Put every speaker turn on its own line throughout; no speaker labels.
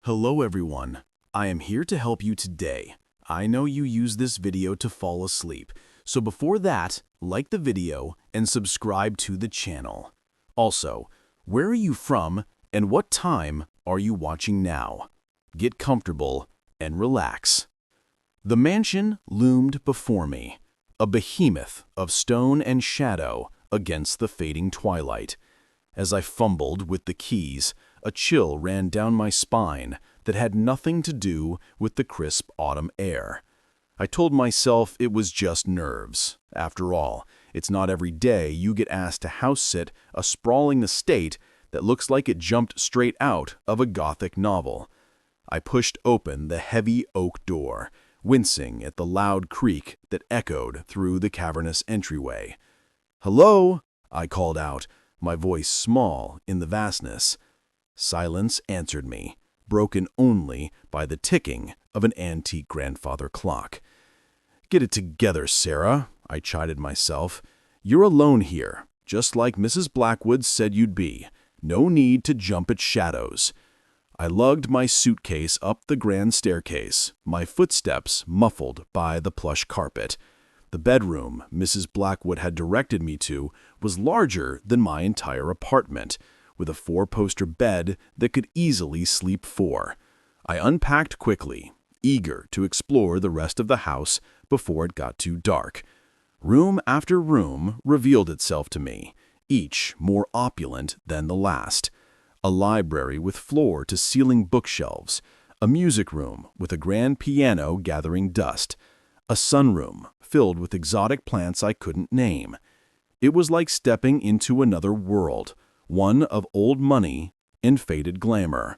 Hello everyone, I am here to help you today. I know you use this video to fall asleep, so before that, like the video and subscribe to the channel. Also, where are you from and what time are you watching now? Get comfortable and relax. The mansion loomed before me, a behemoth of stone and shadow against the fading twilight. As I fumbled with the keys, a chill ran down my spine that had nothing to do with the crisp autumn air. I told myself it was just nerves. After all, it's not every day you get asked to house-sit a sprawling estate that looks like it jumped straight out of a Gothic novel. I pushed open the heavy oak door, wincing at the loud creak that echoed through the cavernous entryway. "Hello?" I called out, my voice small in the vastness. Silence answered me, broken only by the ticking of an antique grandfather clock. "Get it together, Sarah," I chided myself. "You're alone here, just like Mrs. Blackwood said you'd be. No need to jump at shadows." I lugged my suitcase up the grand staircase, my footsteps muffled by the plush carpet. The bedroom Mrs. Blackwood had directed me to was larger than my entire apartment, with a four-poster bed that could easily sleep four. I unpacked quickly, eager to explore the rest of the house before it got too dark. Room after room revealed itself to me, each more opulent than the last. A library with floor-to-ceiling bookshelves, a music room with a grand piano gathering dust, a sunroom filled with exotic plants I couldn't name. It was like stepping into another world, one of old money and faded glamour.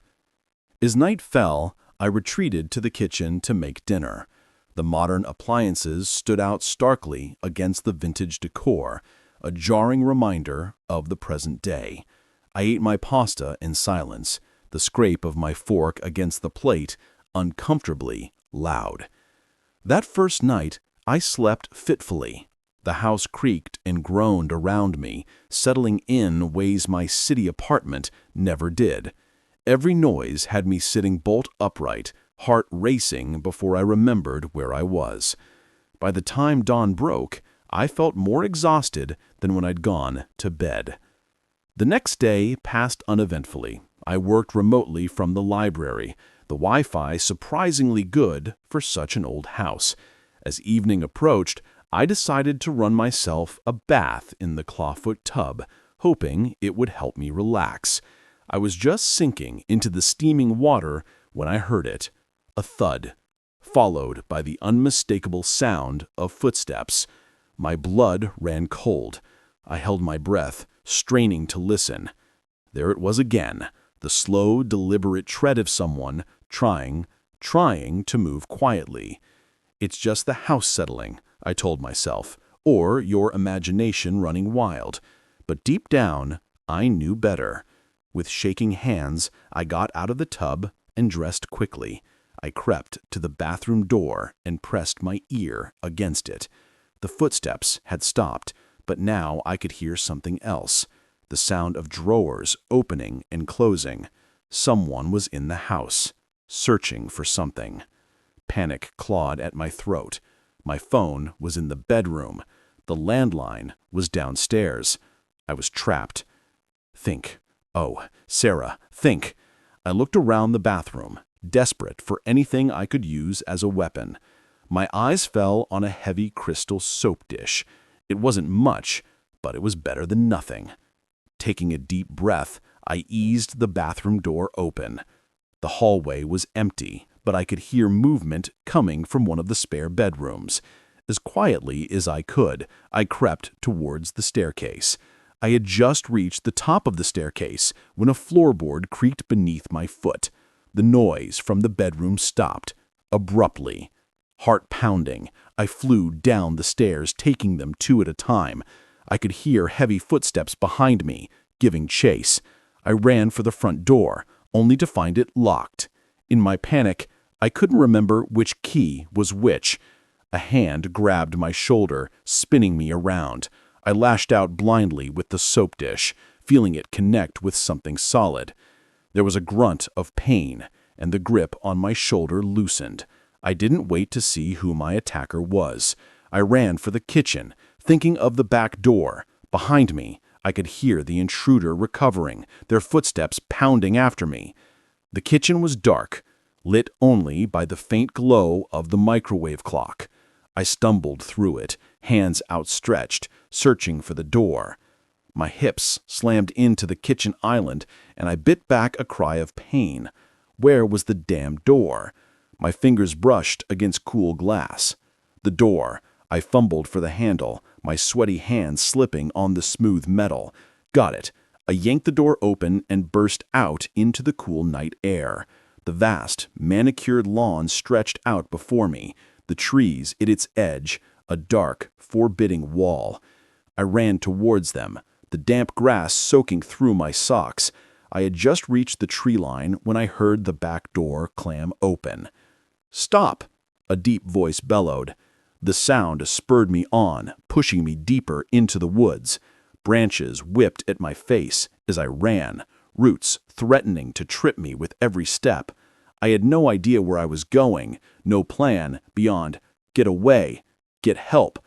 As night fell, I retreated to the kitchen to make dinner. The modern appliances stood out starkly against the vintage decor, a jarring reminder of the present day. I ate my pasta in silence, the scrape of my fork against the plate uncomfortably loud. That first night, I slept fitfully. The house creaked and groaned around me, settling in ways my city apartment never did. Every noise had me sitting bolt upright, heart racing before I remembered where I was. By the time dawn broke, I felt more exhausted than when I'd gone to bed. The next day passed uneventfully. I worked remotely from the library, the Wi-Fi surprisingly good for such an old house. As evening approached, I decided to run myself a bath in the clawfoot tub, hoping it would help me relax. I was just sinking into the steaming water when I heard it, a thud, followed by the unmistakable sound of footsteps. My blood ran cold. I held my breath, straining to listen. There it was again, the slow, deliberate tread of someone trying to move quietly. "It's just the house settling," I told myself, "or your imagination running wild." But deep down, I knew better. With shaking hands, I got out of the tub and dressed quickly. I crept to the bathroom door and pressed my ear against it. The footsteps had stopped, but now I could hear something else, the sound of drawers opening and closing. Someone was in the house, searching for something. Panic clawed at my throat. My phone was in the bedroom. The landline was downstairs. I was trapped. Think. Oh, Sarah, think. I looked around the bathroom, desperate for anything I could use as a weapon. My eyes fell on a heavy crystal soap dish. It wasn't much, but it was better than nothing. Taking a deep breath, I eased the bathroom door open. The hallway was empty, but I could hear movement coming from one of the spare bedrooms. As quietly as I could, I crept towards the staircase. I had just reached the top of the staircase when a floorboard creaked beneath my foot. The noise from the bedroom stopped, abruptly. Heart pounding, I flew down the stairs, taking them two at a time. I could hear heavy footsteps behind me, giving chase. I ran for the front door, only to find it locked. In my panic, I couldn't remember which key was which. A hand grabbed my shoulder, spinning me around. I lashed out blindly with the soap dish, feeling it connect with something solid. There was a grunt of pain, and the grip on my shoulder loosened. I didn't wait to see who my attacker was. I ran for the kitchen, thinking of the back door. Behind me, I could hear the intruder recovering, their footsteps pounding after me. The kitchen was dark, lit only by the faint glow of the microwave clock. I stumbled through it, hands outstretched, searching for the door. My hips slammed into the kitchen island, and I bit back a cry of pain. Where was the damn door? My fingers brushed against cool glass. The door. I fumbled for the handle, my sweaty hands slipping on the smooth metal. Got it. I yanked the door open and burst out into the cool night air. The vast, manicured lawn stretched out before me, the trees at its edge, a dark, forbidding wall. I ran towards them, the damp grass soaking through my socks. I had just reached the tree line when I heard the back door clam open. "Stop!" a deep voice bellowed. The sound spurred me on, pushing me deeper into the woods. Branches whipped at my face as I ran, roots threatening to trip me with every step. I had no idea where I was going, no plan beyond get away, get help.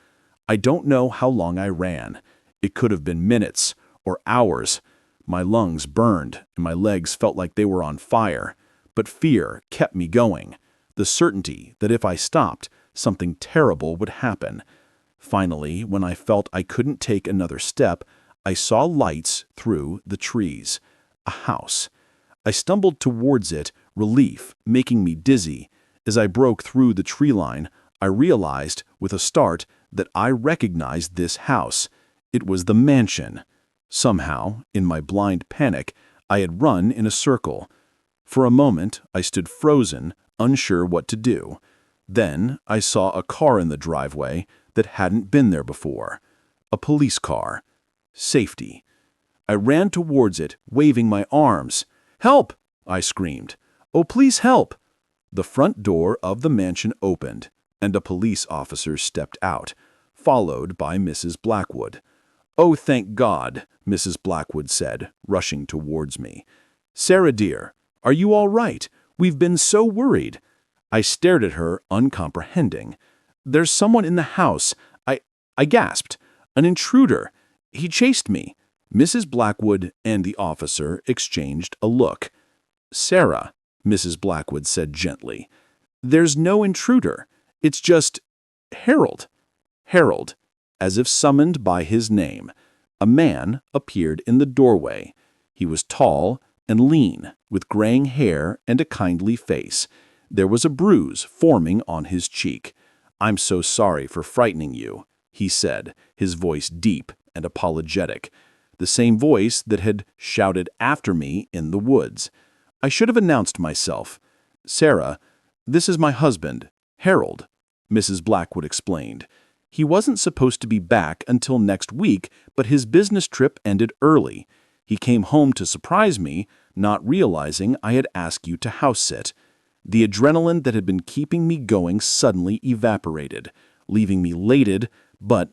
I don't know how long I ran. It could have been minutes or hours. My lungs burned and my legs felt like they were on fire. But fear kept me going, the certainty that if I stopped, something terrible would happen. Finally, when I felt I couldn't take another step, I saw lights through the trees. A house. I stumbled towards it, relief making me dizzy. As I broke through the tree line, I realized, with a start, that I recognized this house. It was the mansion. Somehow, in my blind panic, I had run in a circle. For a moment, I stood frozen, unsure what to do. Then I saw a car in the driveway that hadn't been there before. A police car. Safety. I ran towards it, waving my arms. "Help!" I screamed. "Oh, please help!" The front door of the mansion opened, and a police officer stepped out, followed by Mrs. Blackwood. "Oh, thank God," Mrs. Blackwood said, rushing towards me. "Sarah, dear, are you all right? We've been so worried." I stared at her, uncomprehending. "There's someone in the house," I gasped. "An intruder. He chased me." Mrs. Blackwood and the officer exchanged a look. "Sarah," Mrs. Blackwood said gently, "there's no intruder. It's just Harold." Harold, as if summoned by his name. A man appeared in the doorway. He was tall and lean, with graying hair and a kindly face. There was a bruise forming on his cheek. "I'm so sorry for frightening you," he said, his voice deep and apologetic, the same voice that had shouted after me in the woods. I should have announced myself. "Sarah, this is my husband, Harold," Mrs. Blackwood explained. "He wasn't supposed to be back until next week, but his business trip ended early. He came home to surprise me, not realizing I had asked you to house sit. The adrenaline that had been keeping me going suddenly evaporated, leaving me elated, but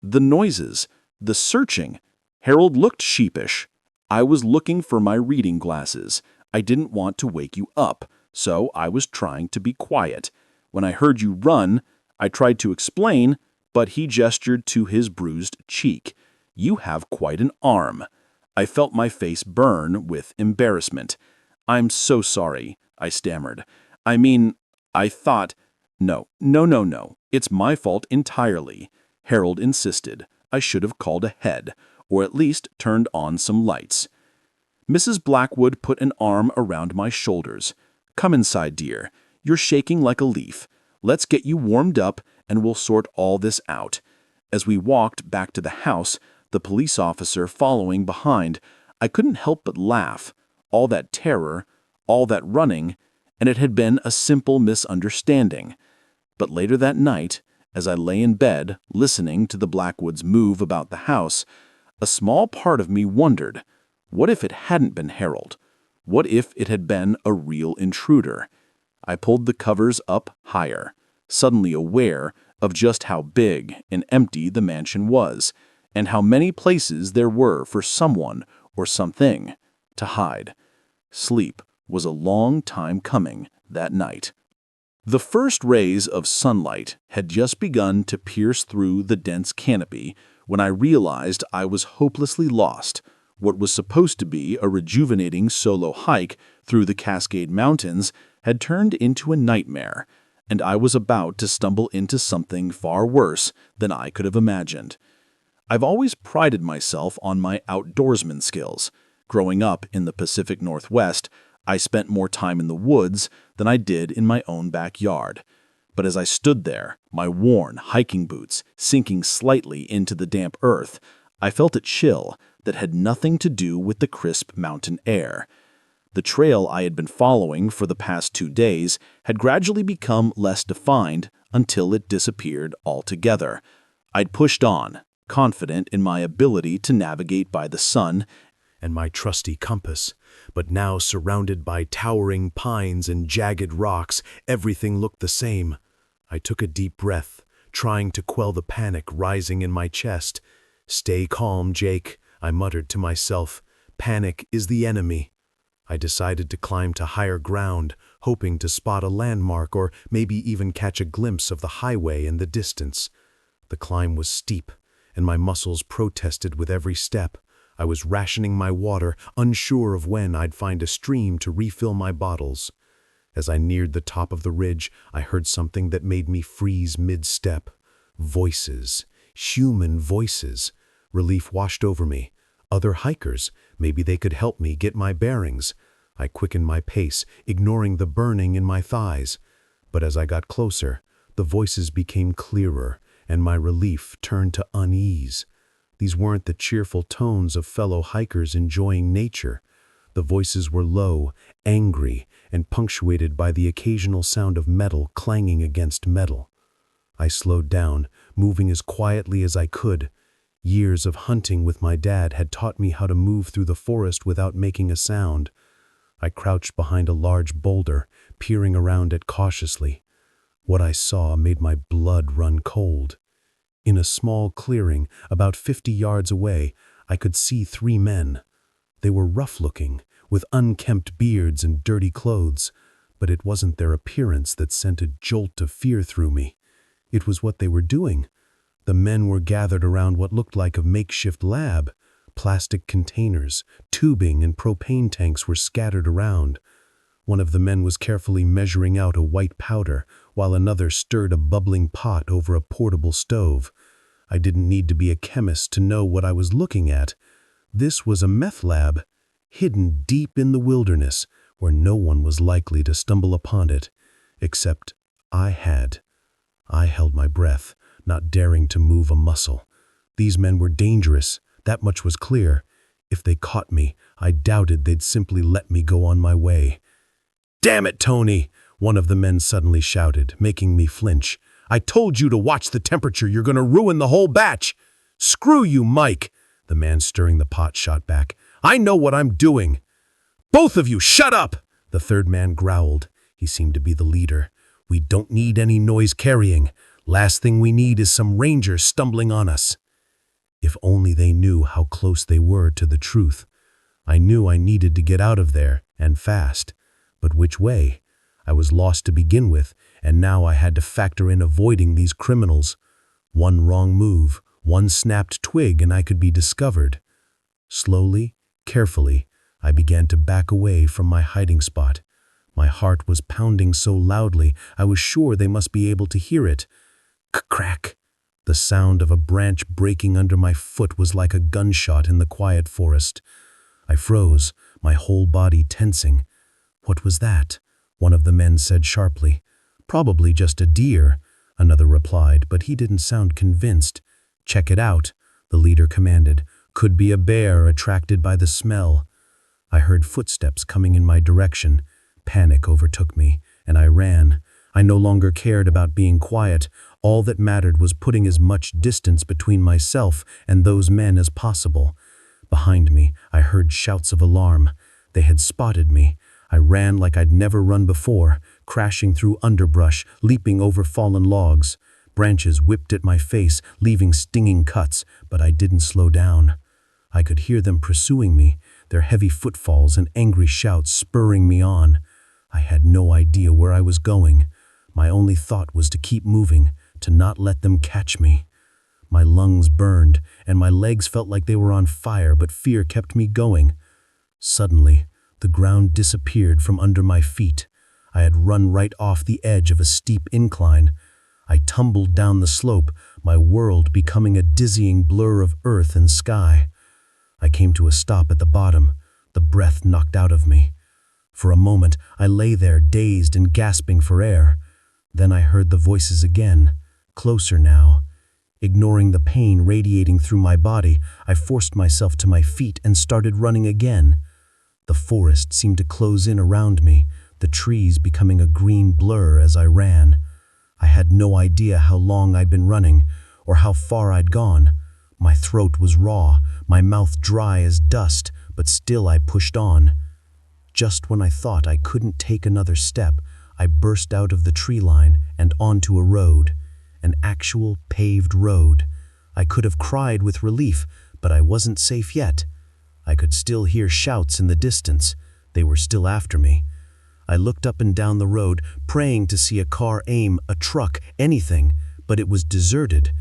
the noises, the searching. Harold looked sheepish. I was looking for my reading glasses. I didn't want to wake you up, so I was trying to be quiet. When I heard you run, I tried to explain, but he gestured to his bruised cheek. You have quite an arm." I felt my face burn with embarrassment. "I'm so sorry," I stammered. I thought—" No. It's my fault entirely," Harold insisted. "I should have called ahead, or at least turned on some lights." Mrs. Blackwood put an arm around my shoulders. "Come inside, dear. You're shaking like a leaf. Let's get you warmed up, and we'll sort all this out." As we walked back to the house, the police officer following behind, I couldn't help but laugh. All that terror, all that running, and it had been a simple misunderstanding. But later that night, as I lay in bed listening to the Blackwoods move about the house, a small part of me wondered, what if it hadn't been Harold? What if it had been a real intruder? I pulled the covers up higher, suddenly aware of just how big and empty the mansion was, and how many places there were for someone or something to hide. Sleep was a long time coming that night. The first rays of sunlight had just begun to pierce through the dense canopy when I realized I was hopelessly lost. What was supposed to be a rejuvenating solo hike through the Cascade Mountains had turned into a nightmare, and I was about to stumble into something far worse than I could have imagined. I've always prided myself on my outdoorsman skills. Growing up in the Pacific Northwest, I spent more time in the woods than I did in my own backyard. But as I stood there, my worn hiking boots sinking slightly into the damp earth, I felt a chill that had nothing to do with the crisp mountain air. The trail I had been following for the past 2 days had gradually become less defined until it disappeared altogether. I'd pushed on, confident in my ability to navigate by the sun
and my trusty compass, but now surrounded by towering pines and jagged rocks, everything looked the same. I took a deep breath, trying to quell the panic rising in my chest. "Stay calm, Jake," I muttered to myself. "Panic is the enemy." I decided to climb to higher ground, hoping to spot a landmark or maybe even catch a glimpse of the highway in the distance. The climb was steep, and my muscles protested with every step. I was rationing my water, unsure of when I'd find a stream to refill my bottles. As I neared the top of the ridge, I heard something that made me freeze mid-step. Voices. Human voices. Relief washed over me. Other hikers. Maybe they could help me get my bearings. I quickened my pace, ignoring the burning in my thighs. But as I got closer, the voices became clearer, and my relief turned to unease. These weren't the cheerful tones of fellow hikers enjoying nature. The voices were low, angry, and punctuated by the occasional sound of metal clanging against metal. I slowed down, moving as quietly as I could. Years of hunting with my dad had taught me how to move through the forest without making a sound. I crouched behind a large boulder, peering around it cautiously. What I saw made my blood run cold. In a small clearing, about 50 yards away, I could see 3 men. They were rough-looking, with unkempt beards and dirty clothes, but it wasn't their appearance that sent a jolt of fear through me. It was what they were doing. The men were gathered around what looked like a makeshift lab. Plastic containers, tubing, and propane tanks were scattered around. One of the men was carefully measuring out a white powder, while another stirred a bubbling pot over a portable stove. I didn't need to be a chemist to know what I was looking at. This was a meth lab, hidden deep in the wilderness, where no one was likely to stumble upon it, except I had. I held my breath, not daring to move a muscle. These men were dangerous, that much was clear. If they caught me, I doubted they'd simply let me go on my way. "Damn it, Tony!" one of the men suddenly shouted, making me flinch. "I told you to watch the temperature, you're gonna ruin the whole batch!" "Screw you, Mike!" the man stirring the pot shot back. "I know what I'm doing!" "Both of you, shut up!" the third man growled. He seemed to be the leader. "We don't need any noise carrying. Last thing we need is some rangers stumbling on us." If only they knew how close they were to the truth. I knew I needed to get out of there, and fast. But which way? I was lost to begin with, and now I had to factor in avoiding these criminals. One wrong move, one snapped twig, and I could be discovered. Slowly, carefully, I began to back away from my hiding spot. My heart was pounding so loudly, I was sure they must be able to hear it. Crack! The sound of a branch breaking under my foot was like a gunshot in the quiet forest. I froze, my whole body tensing. "What was that?" one of the men said sharply. "Probably just a deer," another replied, but he didn't sound convinced. "Check it out," the leader commanded. "Could be a bear attracted by the smell." I heard footsteps coming in my direction. Panic overtook me, and I ran. I no longer cared about being quiet. All that mattered was putting as much distance between myself and those men as possible. Behind me, I heard shouts of alarm. They had spotted me. I ran like I'd never run before, crashing through underbrush, leaping over fallen logs. Branches whipped at my face, leaving stinging cuts, but I didn't slow down. I could hear them pursuing me. their heavy footfalls and angry shouts spurring me on. I had no idea where I was going. My only thought was to keep moving, to not let them catch me. My lungs burned, and my legs felt like they were on fire, but fear kept me going. Suddenly, the ground disappeared from under my feet. I had run right off the edge of a steep incline. I tumbled down the slope, my world becoming a dizzying blur of earth and sky. I came to a stop at the bottom, the breath knocked out of me. For a moment, I lay there, dazed and gasping for air. Then I heard the voices again, closer now. Ignoring the pain radiating through my body, I forced myself to my feet and started running again. The forest seemed to close in around me, the trees becoming a green blur as I ran. I had no idea how long I'd been running, or how far I'd gone. My throat was raw, my mouth dry as dust, but still I pushed on. Just when I thought I couldn't take another step, I burst out of the tree line and onto a road. An actual paved road. I could have cried with relief, but I wasn't safe yet. I could still hear shouts in the distance. They were still after me. I looked up and down the road, praying to see a car aim, a truck, anything, but it was deserted.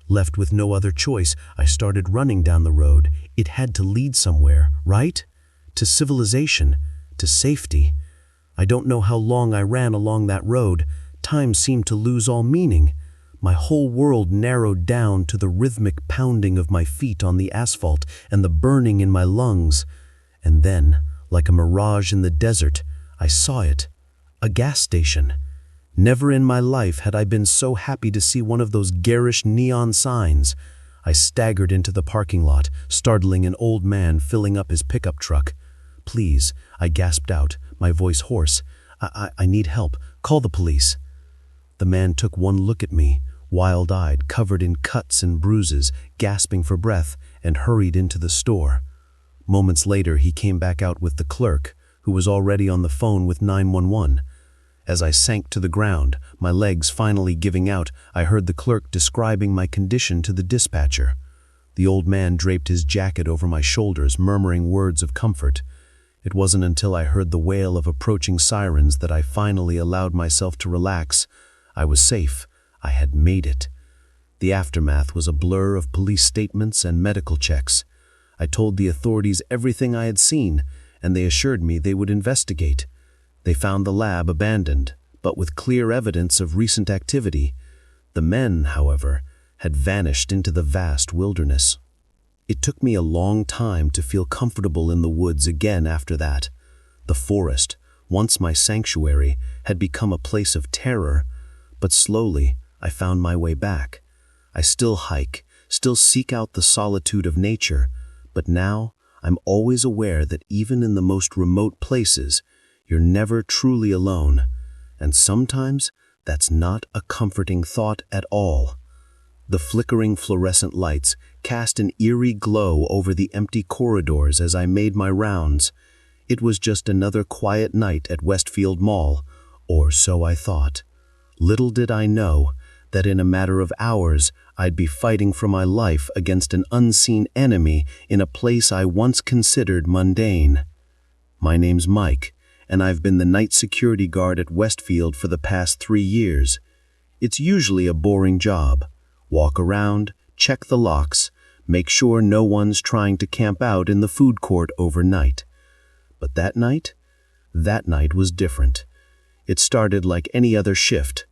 Left with no other choice, I started running down the road. It had to lead somewhere, right? To civilization, to safety. I don't know how long I ran along that road. Time seemed to lose all meaning. My whole world narrowed down to the rhythmic pounding of my feet on the asphalt and the burning in my lungs. And then, like a mirage in the desert, I saw it. A gas station. Never in my life had I been so happy to see one of those garish neon signs. I staggered into the parking lot, startling an old man filling up his pickup truck. "Please," I gasped out, my voice hoarse. I need help. Call the police." The man took one look at me, wild-eyed, covered in cuts and bruises, gasping for breath, and hurried into the store. Moments later, he came back out with the clerk, who was already on the phone with 911. As I sank to the ground, my legs finally giving out, I heard the clerk describing my condition to the dispatcher. The old man draped his jacket over my shoulders, murmuring words of comfort. It wasn't until I heard the wail of approaching sirens that I finally allowed myself to relax. I was safe. I had made it. The aftermath was a blur of police statements and medical checks. I told the authorities everything I had seen, and they assured me they would investigate. They found the lab abandoned, but with clear evidence of recent activity. The men, however, had vanished into the vast wilderness. It took me a long time to feel comfortable in the woods again after that. The forest, once my sanctuary, had become a place of terror, but slowly I found my way back. I still hike, still seek out the solitude of nature, but now I'm always aware that even in the most remote places, you're never truly alone, and sometimes that's not a comforting thought at all. The flickering fluorescent lights cast an eerie glow over the empty corridors as I made my rounds. It was just another quiet night at Westfield Mall, or so I thought. Little did I know that in a matter of hours I'd be fighting for my life against an unseen enemy in a place I once considered mundane. My name's Mike, and I've been the night security guard at Westfield for the past 3 years. It's usually a boring job. Walk around, check the locks, make sure no one's trying to camp out in the food court overnight. But that night was different. It started like any other shift.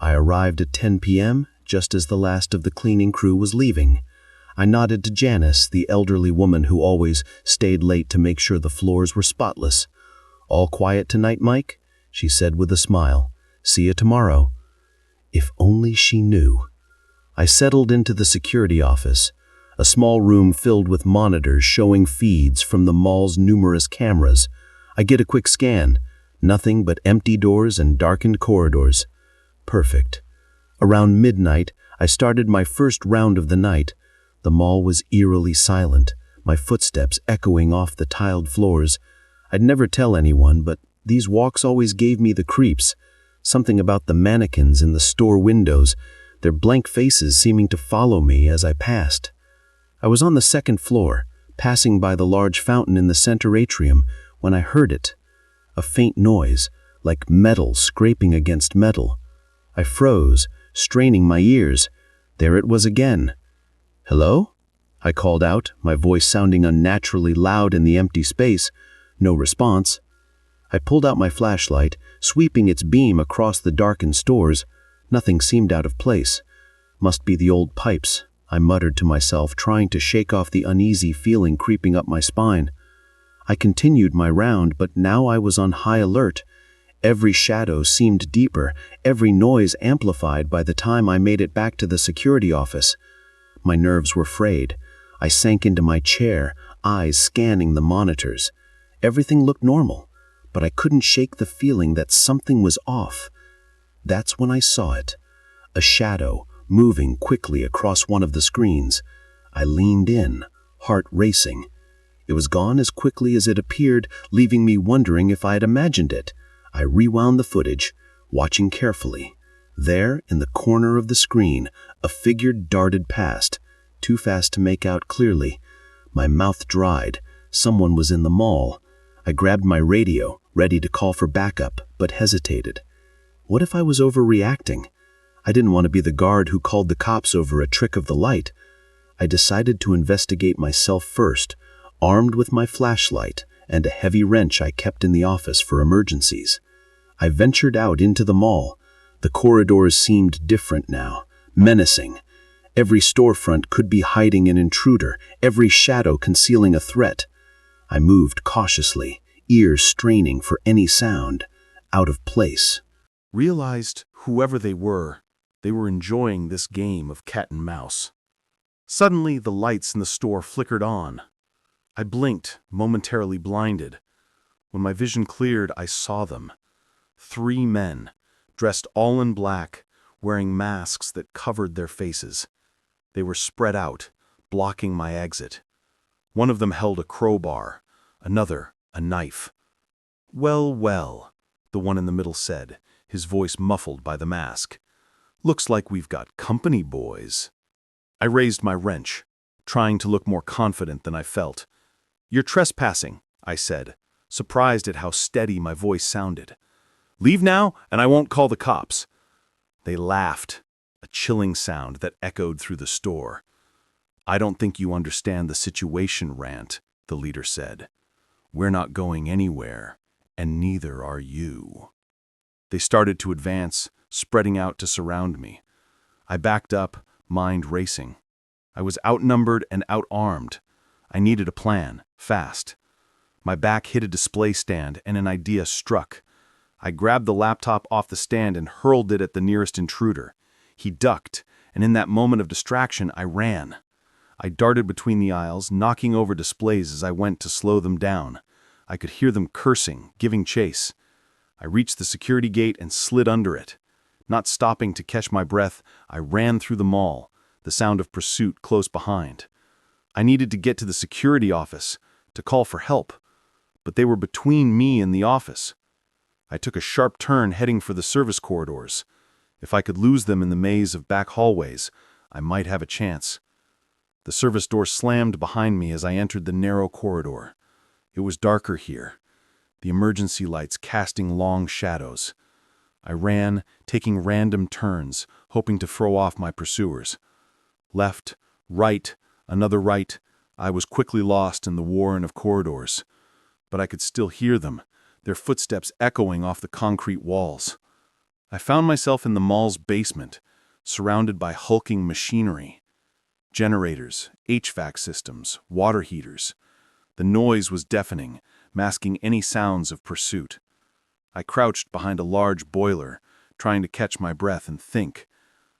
I arrived at 10 p.m., just as the last of the cleaning crew was leaving. I nodded to Janice, the elderly woman who always stayed late to make sure the floors were spotless. "All quiet tonight, Mike?" she said with a smile. "See you tomorrow." If only she knew. I settled into the security office, a small room filled with monitors showing feeds from the mall's numerous cameras. I get a quick scan. Nothing but empty doors and darkened corridors. Perfect. Around midnight, I started my first round of the night. The mall was eerily silent, my footsteps echoing off the tiled floors. I'd never tell anyone, but these walks always gave me the creeps. Something about the mannequins in the store windows, their blank faces seeming to follow me as I passed. I was on the second floor, passing by the large fountain in the center atrium when I heard it. A faint noise, like metal scraping against metal. I froze, straining my ears. There it was again. "Hello?" I called out, my voice sounding unnaturally loud in the empty space. No response. I pulled out my flashlight, sweeping its beam across the darkened stores. Nothing seemed out of place. "Must be the old pipes," I muttered to myself, trying to shake off the uneasy feeling creeping up my spine. I continued my round, but now I was on high alert. Every shadow seemed deeper, every noise amplified by the time I made it back to the security office. My nerves were frayed. I sank into my chair, eyes scanning the monitors. Everything looked normal, but I couldn't shake the feeling that something was off. That's when I saw it. A shadow, moving quickly across one of the screens. I leaned in, heart racing. It was gone as quickly as it appeared, leaving me wondering if I had imagined it. I rewound the footage, watching carefully. There, in the corner of the screen, a figure darted past, too fast to make out clearly. My mouth dried. Someone was in the mall. I grabbed my radio, ready to call for backup, but hesitated. What if I was overreacting? I didn't want to be the guard who called the cops over a trick of the light. I decided to investigate myself first, armed with my flashlight and a heavy wrench I kept in the office for emergencies. I ventured out into the mall. The corridors seemed different now, menacing. Every storefront could be hiding an intruder, every shadow concealing a threat. I moved cautiously, ears straining for any sound, out of place.
Realized whoever they were enjoying this game of cat and mouse. Suddenly, the lights in the store flickered on. I blinked, momentarily blinded. When my vision cleared, I saw them. 3 men, dressed all in black, wearing masks that covered their faces. They were spread out, blocking my exit. One of them held a crowbar, another a knife. "Well, well," the one in the middle said, his voice muffled by the mask. "Looks like we've got company, boys." I raised my wrench, trying to look more confident than I felt. "You're trespassing," I said, surprised at how steady my voice sounded. "Leave now, and I won't call the cops." They laughed, a chilling sound that echoed through the store. "I don't think you understand the situation, Rant," the leader said. "We're not going anywhere, and neither are you." They started to advance, spreading out to surround me. I backed up, mind racing. I was outnumbered and outarmed. I needed a plan, fast. My back hit a display stand, and an idea struck. I grabbed the laptop off the stand and hurled it at the nearest intruder. He ducked, and in that moment of distraction, I ran. I darted between the aisles, knocking over displays as I went to slow them down. I could hear them cursing, giving chase. I reached the security gate and slid under it. Not stopping to catch my breath, I ran through the mall, the sound of pursuit close behind. I needed to get to the security office, to call for help, but they were between me and the office. I took a sharp turn heading for the service corridors. If I could lose them in the maze of back hallways, I might have a chance. The service door slammed behind me as I entered the narrow corridor. It was darker here, the emergency lights casting long shadows. I ran, taking random turns, hoping to throw off my pursuers. Left, right, another right. I was quickly lost in the warren of corridors. But I could still hear them, their footsteps echoing off the concrete walls. I found myself in the mall's basement, surrounded by hulking machinery. Generators, HVAC systems, water heaters. The noise was deafening, masking any sounds of pursuit. I crouched behind a large boiler, trying to catch my breath and think.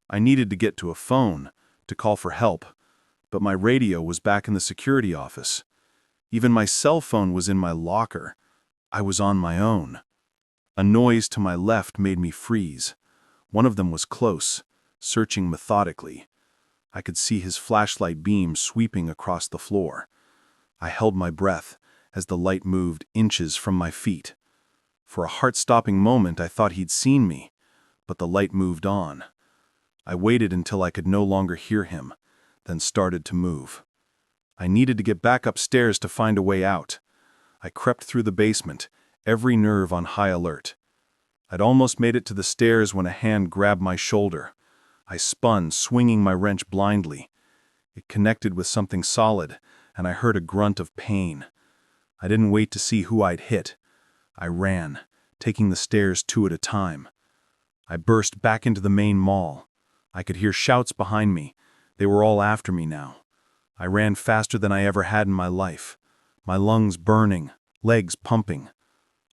I needed to get to a phone, to call for help, but my radio was back in the security office. Even my cell phone was in my locker. I was on my own. A noise to my left made me freeze. One of them was close, searching methodically. I could see his flashlight beam sweeping across the floor. I held my breath as the light moved inches from my feet. For a heart-stopping moment, I thought he'd seen me, but the light moved on. I waited until I could no longer hear him, then started to move.
I needed to get back upstairs to find a way out. I crept through the basement, every nerve on high alert. I'd almost made it to the stairs when a hand grabbed my shoulder. I spun, swinging my wrench blindly. It connected with something solid, and I heard a grunt of pain. I didn't wait to see who I'd hit. I ran, taking the stairs 2 at a time. I burst back into the main mall. I could hear shouts behind me. They were all after me now. I ran faster than I ever had in my life, my lungs burning, legs pumping.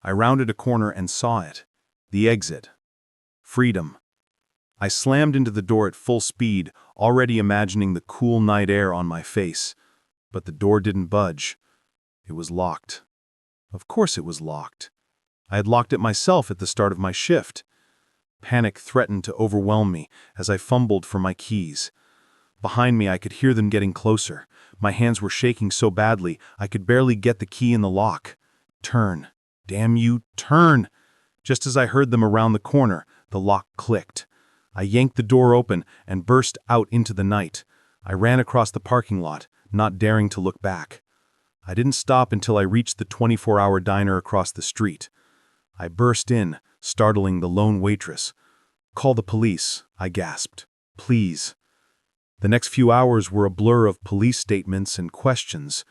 I rounded a corner and saw it. The exit. Freedom. I slammed into the door at full speed, already imagining the cool night air on my face. But the door didn't budge. It was locked. Of course it was locked. I had locked it myself at the start of my shift. Panic threatened to overwhelm me as I fumbled for my keys. Behind me, I could hear them getting closer. My hands were shaking so badly, I could barely get the key in the lock. Turn. Damn you, turn! Just as I heard them around the corner, the lock clicked. I yanked the door open and burst out into the night. I ran across the parking lot, not daring to look back. I didn't stop until I reached the 24-hour diner across the street. I burst in, startling the lone waitress. "Call the police," I gasped. "Please." The next few hours were a blur of police statements and questions.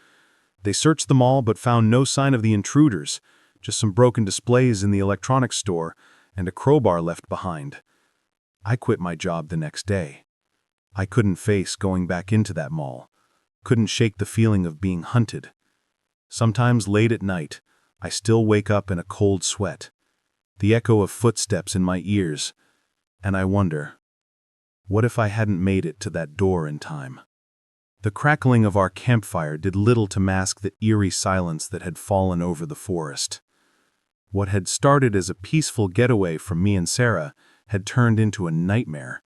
They searched them all but found no sign of the intruders, just some broken displays in the electronics store and a crowbar left behind. I quit my job the next day. I couldn't face going back into that mall, couldn't shake the feeling of being hunted. Sometimes late at night, I still wake up in a cold sweat, the echo of footsteps in my ears, and I wonder, what if I hadn't made it to that door in time? The crackling of our campfire did little to mask the eerie silence that had fallen over the forest. What had started as a peaceful getaway from me and Sarah had turned into a nightmare.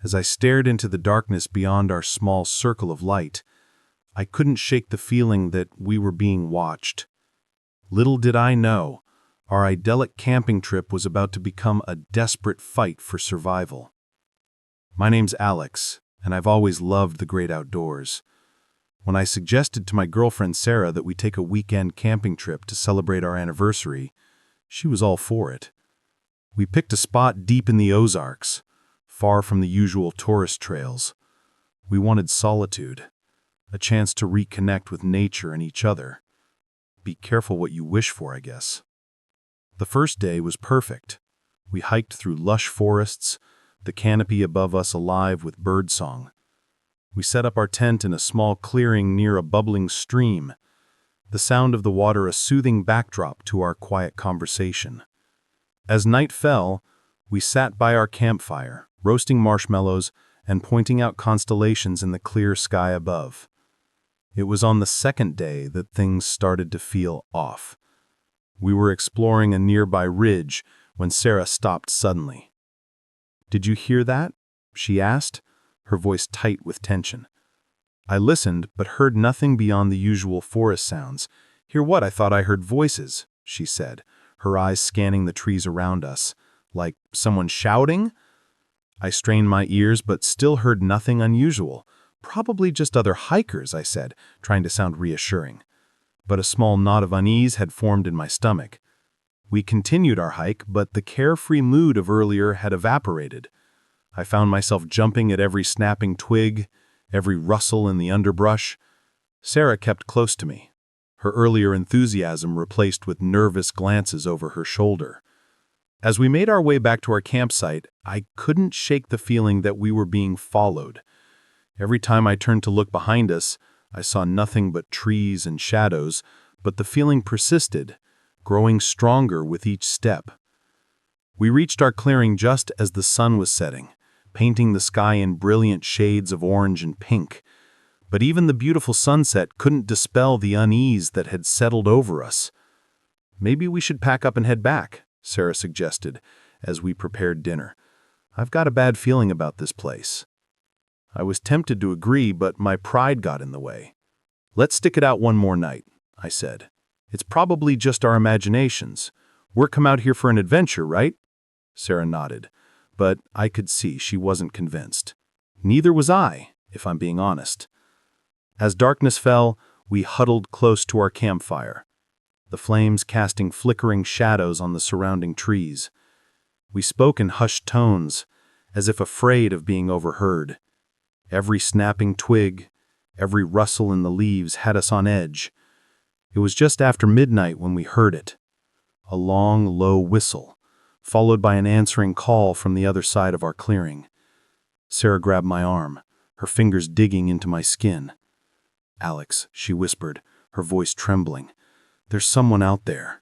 As I stared into the darkness beyond our small circle of light, I couldn't shake the feeling that we were being watched. Little did I know, our idyllic camping trip was about to become a desperate fight for survival. My name's Alex, and I've always loved the great outdoors. When I suggested to my girlfriend Sarah that we take a weekend camping trip to celebrate our anniversary, she was all for it. We picked a spot deep in the Ozarks, far from the usual tourist trails. We wanted solitude, a chance to reconnect with nature and each other. Be careful what you wish for, I guess. The first day was perfect. We hiked through lush forests, the canopy above us alive with birdsong. We set up our tent in a small clearing near a bubbling stream, the sound of the water a soothing backdrop to our quiet conversation. As night fell, we sat by our campfire, roasting marshmallows and pointing out constellations in the clear sky above. It was on the second day that things started to feel off. We were exploring a nearby ridge when Sarah stopped suddenly. "Did you hear that?" she asked, her voice tight with tension. I listened, but heard nothing beyond the usual forest sounds. "Hear what? I thought I heard voices," she said, her eyes scanning the trees around us. "Like someone shouting?" I strained my ears, but still heard nothing unusual. "Probably just other hikers," I said, trying to sound reassuring. But a small knot of unease had formed in my stomach. We continued our hike, but the carefree mood of earlier had evaporated. I found myself jumping at every snapping twig, every rustle in the underbrush. Sarah kept close to me, her earlier enthusiasm replaced with nervous glances over her shoulder. As we made our way back to our campsite, I couldn't shake the feeling that we were being followed. Every time I turned to look behind us, I saw nothing but trees and shadows, but the feeling persisted, growing stronger with each step. We reached our clearing just as the sun was setting, painting the sky in brilliant shades of orange and pink. But even the beautiful sunset couldn't dispel the unease that had settled over us. "Maybe we should pack up and head back," Sarah suggested, as we prepared dinner. "I've got a bad feeling about this place." I was tempted to agree, but my pride got in the way. "Let's stick it out one more night," I said. "It's probably just our imaginations. We're come out here for an adventure, right?" Sarah nodded, but I could see she wasn't convinced. Neither was I, if I'm being honest. As darkness fell, we huddled close to our campfire, the flames casting flickering shadows on the surrounding trees. We spoke in hushed tones, as if afraid of being overheard. Every snapping twig, every rustle in the leaves had us on edge. It was just after midnight when we heard it. A long, low whistle, followed by an answering call from the other side of our clearing. Sarah grabbed my arm, her fingers digging into my skin. "Alex," she whispered, her voice trembling. "There's someone out there."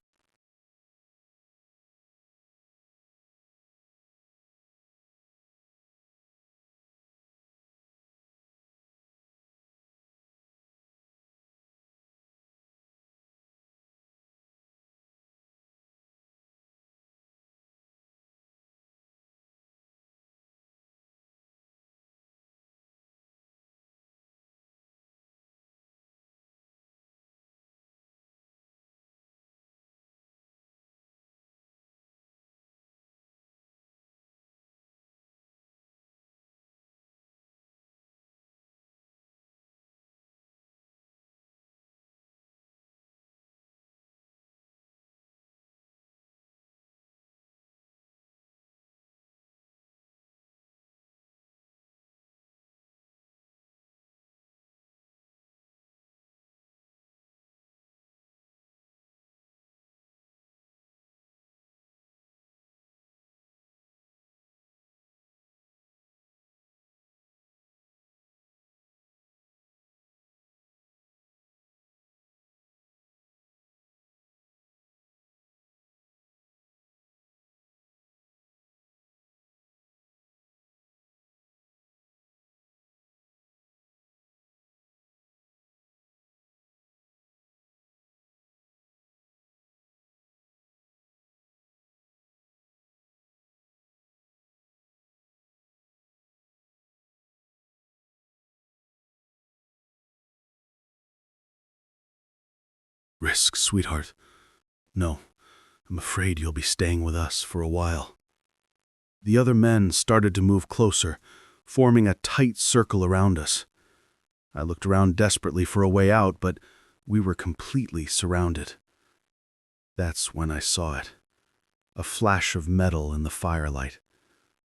"Risk, sweetheart. No, I'm afraid you'll be staying with us for a while." The other men started to move closer, forming a tight circle around us. I looked around desperately for a way out, but we were completely surrounded. That's when I saw it. A flash of metal in the firelight.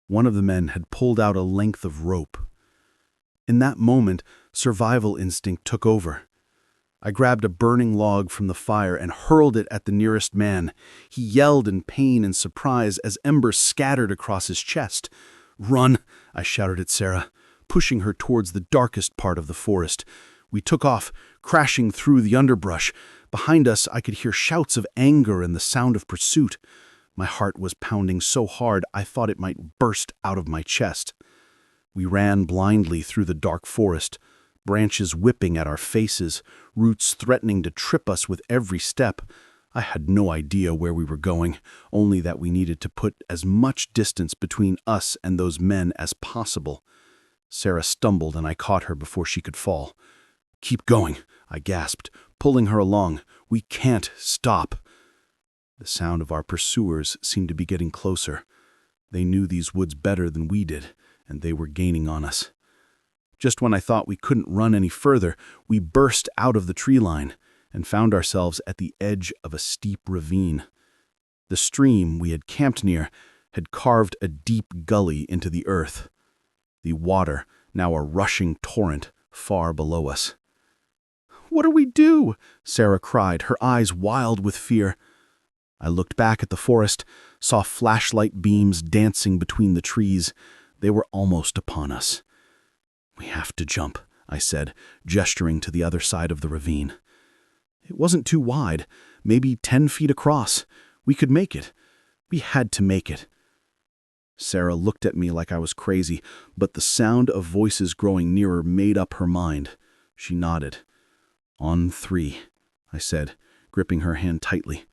One of the men had pulled out a length of rope. In that moment, survival instinct took over. I grabbed a burning log from the fire and hurled it at the nearest man. He yelled in pain and surprise as embers scattered across his chest. "Run!" I shouted at Sarah, pushing her towards the darkest part of the forest. We took off, crashing through the underbrush. Behind us, I could hear shouts of anger and the sound of pursuit. My heart was pounding so hard I thought it might burst out of my chest. We ran blindly through the dark forest, branches whipping at our faces, roots threatening to trip us with every step. I had no idea where we were going, only that we needed to put as much distance between us and those men as possible. Sarah stumbled and I caught her before she could fall. "Keep going," I gasped, pulling her along. "We can't stop." The sound of our pursuers seemed to be getting closer. They knew these woods better than we did, and they were gaining on us. Just when I thought we couldn't run any further, we burst out of the tree line and found ourselves at the edge of a steep ravine. The stream we had camped near had carved a deep gully into the earth, the water now a rushing torrent far below us. "What do we do?" Sarah cried, her eyes wild with fear. I looked back at the forest, saw flashlight beams dancing between the trees. They were almost upon us. "We have to jump," I said, gesturing to the other side of the ravine. It wasn't too wide, maybe 10 feet across. We could make it. We had to make it. Sarah looked at me like I was crazy, but the sound of voices growing nearer made up her mind. She nodded. "On 3, I said, gripping her hand tightly.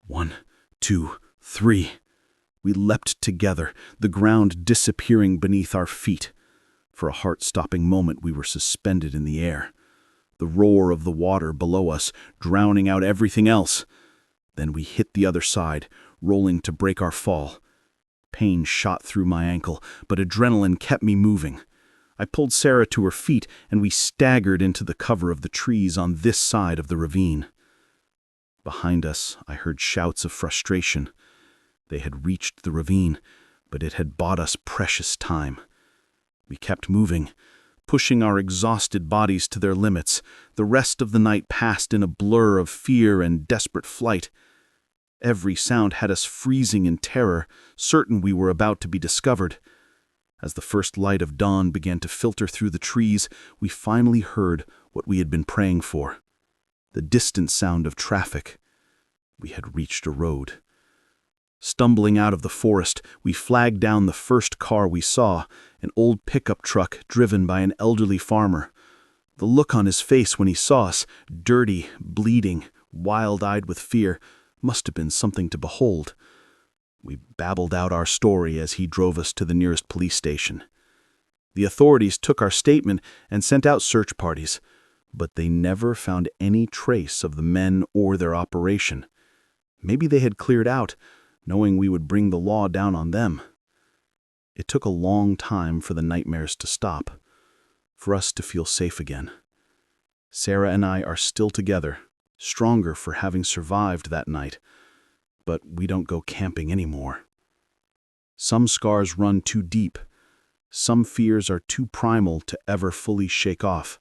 1, 2, 3. We leapt together, the ground disappearing beneath our feet. For a heart-stopping moment, we were suspended in the air. The roar of the water below us, drowning out everything else. Then we hit the other side, rolling to break our fall. Pain shot through my ankle, but adrenaline kept me moving.
I pulled Sarah to her feet, and we staggered into the cover of the trees on this side of the ravine. Behind us, I heard shouts of frustration. They had reached the ravine, but it had bought us precious time. We kept moving, pushing our exhausted bodies to their limits. The rest of the night passed in a blur of fear and desperate flight. Every sound had us freezing in terror, certain we were about to be discovered. As the first light of dawn began to filter through the trees, we finally heard what we had been praying for. The distant sound of traffic. We had reached a road. Stumbling out of the forest, we flagged down the first car we saw, an old pickup truck driven by an elderly farmer. The look on his face when he saw us, dirty, bleeding, wild-eyed with fear, must have been something to behold. We babbled out our story as he drove us to the nearest police station. The authorities took our statement and sent out search parties, but they never found any trace of the men or their operation. Maybe they had cleared out, knowing we would bring the law down on them. It took a long time for the nightmares to stop, for us to feel safe again. Sarah and I are still together, stronger for having survived that night, but we don't go camping anymore. Some scars run too deep. Some fears are too primal to ever fully shake off.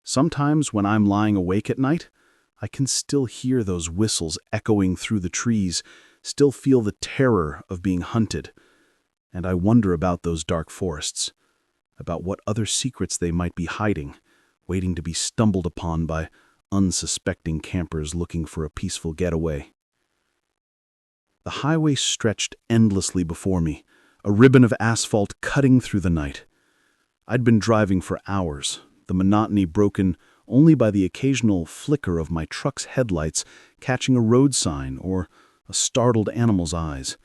Sometimes when I'm lying awake at night, I can still hear those whistles echoing through the trees, still feel the terror of being hunted. And I wonder about those dark forests, about what other secrets they might be hiding, waiting to be stumbled upon by unsuspecting campers looking for a peaceful getaway. The highway stretched endlessly before me, a ribbon of asphalt cutting through the night. I'd been driving for hours, the monotony broken only by the occasional flicker of my truck's headlights catching a road sign or a startled animal's eyes.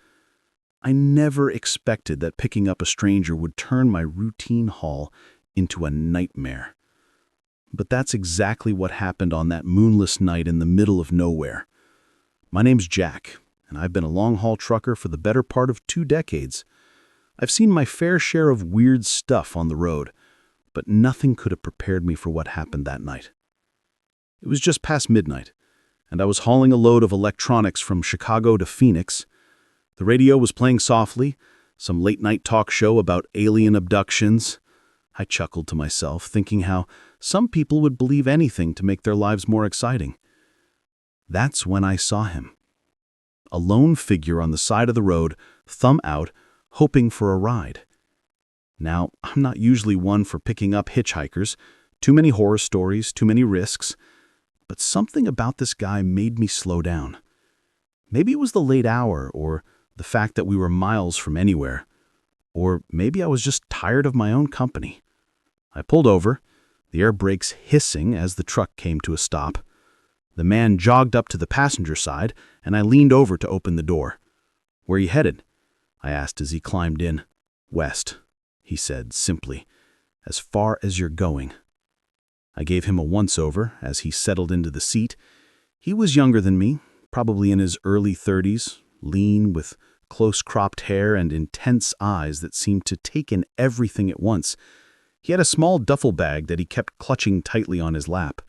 I never expected that picking up a stranger would turn my routine haul into a nightmare. But that's exactly what happened on that moonless night in the middle of nowhere. My name's Jack, and I've been a long-haul trucker for the better part of 2 decades. I've seen my fair share of weird stuff on the road, but nothing could have prepared me for what happened that night. It was just past midnight, and I was hauling a load of electronics from Chicago to Phoenix. The radio was playing softly, some late-night talk show about alien abductions. I chuckled to myself, thinking how some people would believe anything to make their lives more exciting. That's when I saw him. A lone figure on the side of the road, thumb out, hoping for a ride. Now, I'm not usually one for picking up hitchhikers. Too many horror stories, too many risks. But something about this guy made me slow down. Maybe it was the late hour, or the fact that we were miles from anywhere. Or maybe I was just tired of my own company. I pulled over, the air brakes hissing as the truck came to a stop. The man jogged up to the passenger side, and I leaned over to open the door. "Where are you headed?" I asked as he climbed in. "West," he said simply. "As far as you're going." I gave him a once-over as he settled into the seat. He was younger than me, probably in his early 30s, lean, with close-cropped hair and intense eyes that seemed to take in everything at once. He had a small duffel bag that he kept clutching tightly on his lap.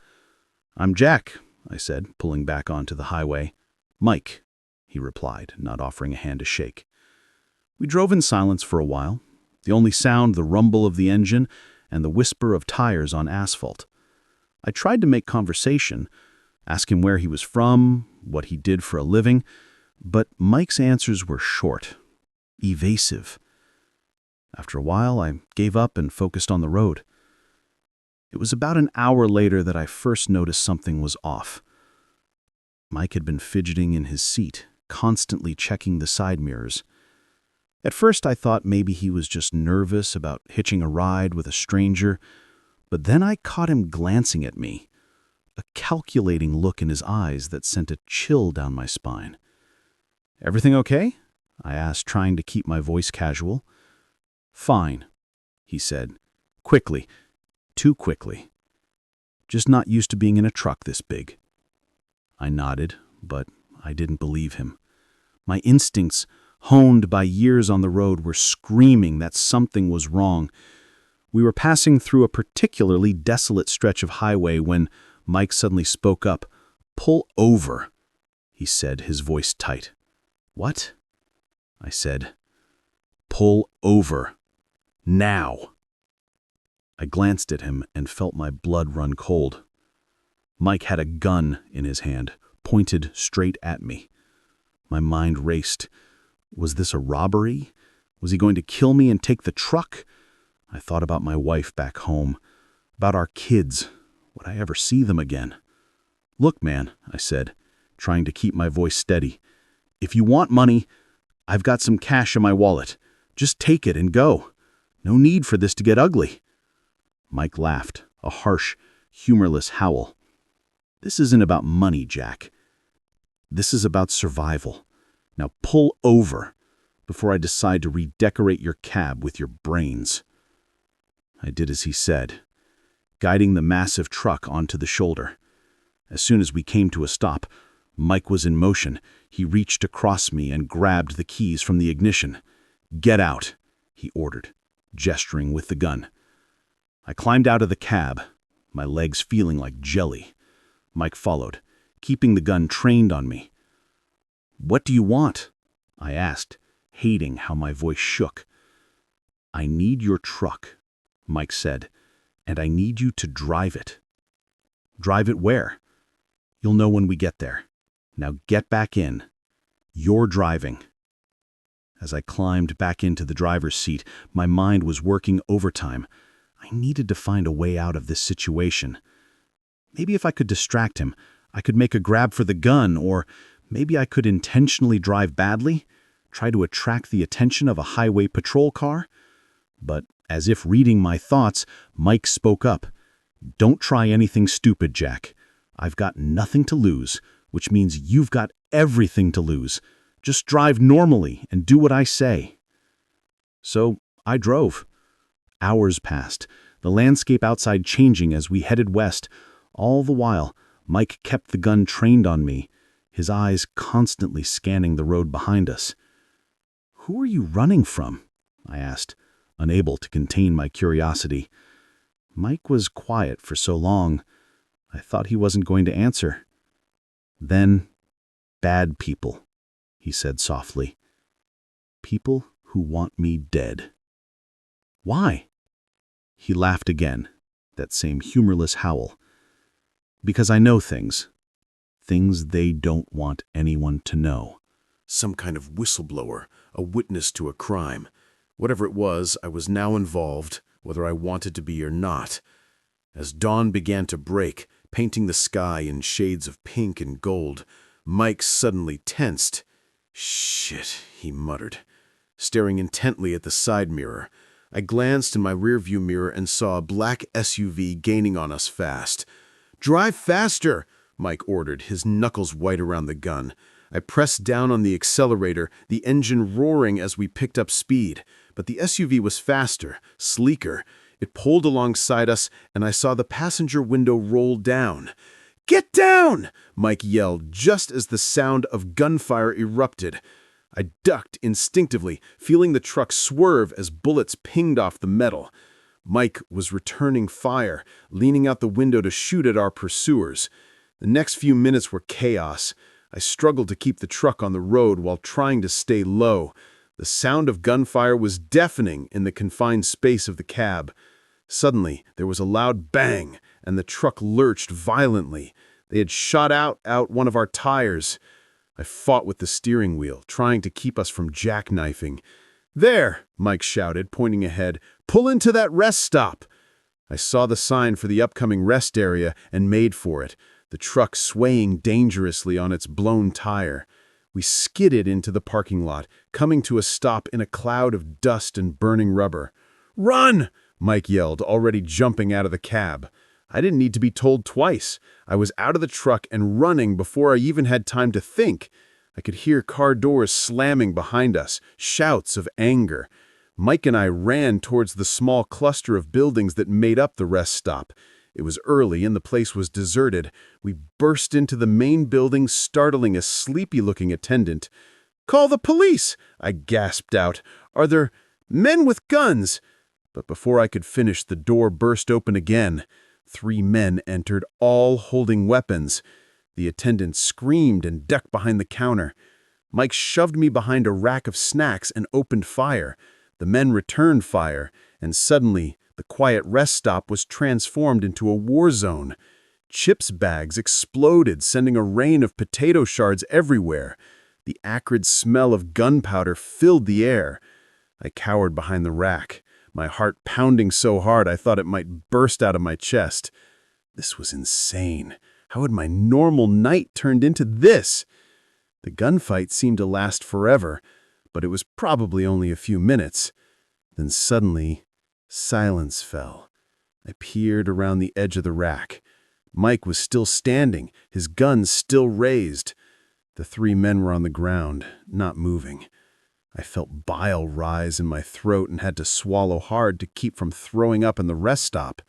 "I'm Jack," I said, pulling back onto the highway. "Mike," he replied, not offering a hand to shake. We drove in silence for a while, the only sound the rumble of the engine and the whisper of tires on asphalt. I tried to make conversation, ask him where he was from, what he did for a living, but Mike's answers were short, evasive. After a while, I gave up and focused on the road. It was about an hour later that I first noticed something was off. Mike had been fidgeting in his seat, constantly checking the side mirrors. At first, I thought maybe he was just nervous about hitching a ride with a stranger, but then I caught him glancing at me, a calculating look in his eyes that sent a chill down my spine. "Everything okay?" I asked, trying to keep my voice casual. "Fine," he said, quickly, too quickly. "Just not used to being in a truck this big." I nodded, but I didn't believe him. My instincts, honed by years on the road, were screaming that something was wrong.
We were passing through a particularly desolate stretch of highway when Mike suddenly spoke up. "Pull over," he said, his voice tight. "What?" I said. "Pull over. Now." I glanced at him and felt my blood run cold. Mike had a gun in his hand, pointed straight at me. My mind raced. Was this a robbery? Was he going to kill me and take the truck? I thought about my wife back home, about our kids. Would I ever see them again? "Look, man," I said, trying to keep my voice steady. "If you want money, I've got some cash in my wallet. Just take it and go. No need for this to get ugly." Mike laughed, a harsh, humorless howl. "This isn't about money, Jack. This is about survival. Now pull over before I decide to redecorate your cab with your brains." I did as he said, guiding the massive truck onto the shoulder. As soon as we came to a stop, Mike was in motion. He reached across me and grabbed the keys from the ignition. "Get out," he ordered, gesturing with the gun. I climbed out of the cab, my legs feeling like jelly. Mike followed, keeping the gun trained on me. "What do you want?" I asked, hating how my voice shook. "I need your truck," Mike said, "and I need you to drive it." "Drive it where?" "You'll know when we get there. Now get back in. You're driving." As I climbed back into the driver's seat, my mind was working overtime. I needed to find a way out of this situation. Maybe if I could distract him, I could make a grab for the gun, or maybe I could intentionally drive badly, try to attract the attention of a highway patrol car. But as if reading my thoughts, Mike spoke up. "Don't try anything stupid, Jack. I've got nothing to lose, which means you've got everything to lose. Just drive normally and do what I say." So I drove. Hours passed, the landscape outside changing as we headed west. All the while, Mike kept the gun trained on me, his eyes constantly scanning the road behind us. "Who are you running from?" I asked, unable to contain my curiosity. Mike was quiet for so long. I thought he wasn't going to answer. Then, "Bad people," he said softly. "People who want me dead." "Why?" He laughed again, that same humorless howl. "Because I know things they don't want anyone to know."
Some kind of whistleblower, a witness to a crime. Whatever it was, I was now involved, whether I wanted to be or not. As dawn began to break, painting the sky in shades of pink and gold, Mike suddenly tensed. "Shit," he muttered, staring intently at the side mirror. I glanced in my rearview mirror and saw a black SUV gaining on us fast. "Drive faster," Mike ordered, his knuckles white around the gun. I pressed down on the accelerator, the engine roaring as we picked up speed. But the SUV was faster, sleeker. It pulled alongside us, and I saw the passenger window roll down. "Get down!" Mike yelled just as the sound of gunfire erupted. I ducked instinctively, feeling the truck swerve as bullets pinged off the metal. Mike was returning fire, leaning out the window to shoot at our pursuers. The next few minutes were chaos. I struggled to keep the truck on the road while trying to stay low. The sound of gunfire was deafening in the confined space of the cab. Suddenly, there was a loud bang, and the truck lurched violently. They had shot out one of our tires. I fought with the steering wheel, trying to keep us from jackknifing. "There!" Mike shouted, pointing ahead. "Pull into that rest stop!" I saw the sign for the upcoming rest area and made for it, the truck swaying dangerously on its blown tire. We skidded into the parking lot, coming to a stop in a cloud of dust and burning rubber. "Run!" Mike yelled, already jumping out of the cab. I didn't need to be told twice. I was out of the truck and running before I even had time to think. I could hear car doors slamming behind us, shouts of anger. Mike and I ran towards the small cluster of buildings that made up the rest stop. It was early and the place was deserted. We burst into the main building, startling a sleepy-looking attendant. "Call the police!" I gasped out. "Are there men with guns?"
But before I could finish, the door burst open again. 3 men entered, all holding weapons. The attendant screamed and ducked behind the counter. Mike shoved me behind a rack of snacks and opened fire. The men returned fire, and suddenly the quiet rest stop was transformed into a war zone. Chips bags exploded, sending a rain of potato shards everywhere. The acrid smell of gunpowder filled the air. I cowered behind the rack, my heart pounding so hard I thought it might burst out of my chest. This was insane. How had my normal night turned into this? The gunfight seemed to last forever, but it was probably only a few minutes. Then suddenly, silence fell. I peered around the edge of the rack. Mike was still standing, his gun still raised. The 3 men were on the ground, not moving. I felt bile rise in my throat and had to swallow hard to keep from throwing up in the rest stop.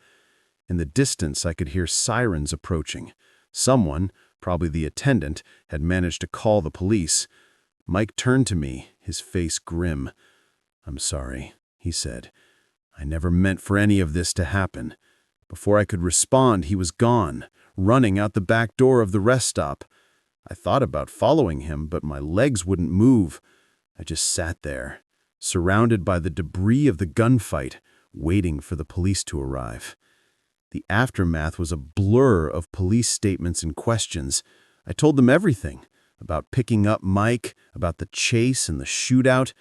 In the distance, I could hear sirens approaching. Someone, probably the attendant, had managed to call the police. Mike turned to me, his face grim. "I'm sorry," he said. "I never meant for any of this to happen." Before I could respond, he was gone, running out the back door of the rest stop. I thought about following him, but my legs wouldn't move. I just sat there, surrounded by the debris of the gunfight, waiting for the police to arrive. The aftermath was a blur of police statements and questions. I told them everything, about picking up Mike, about the chase and the shootout.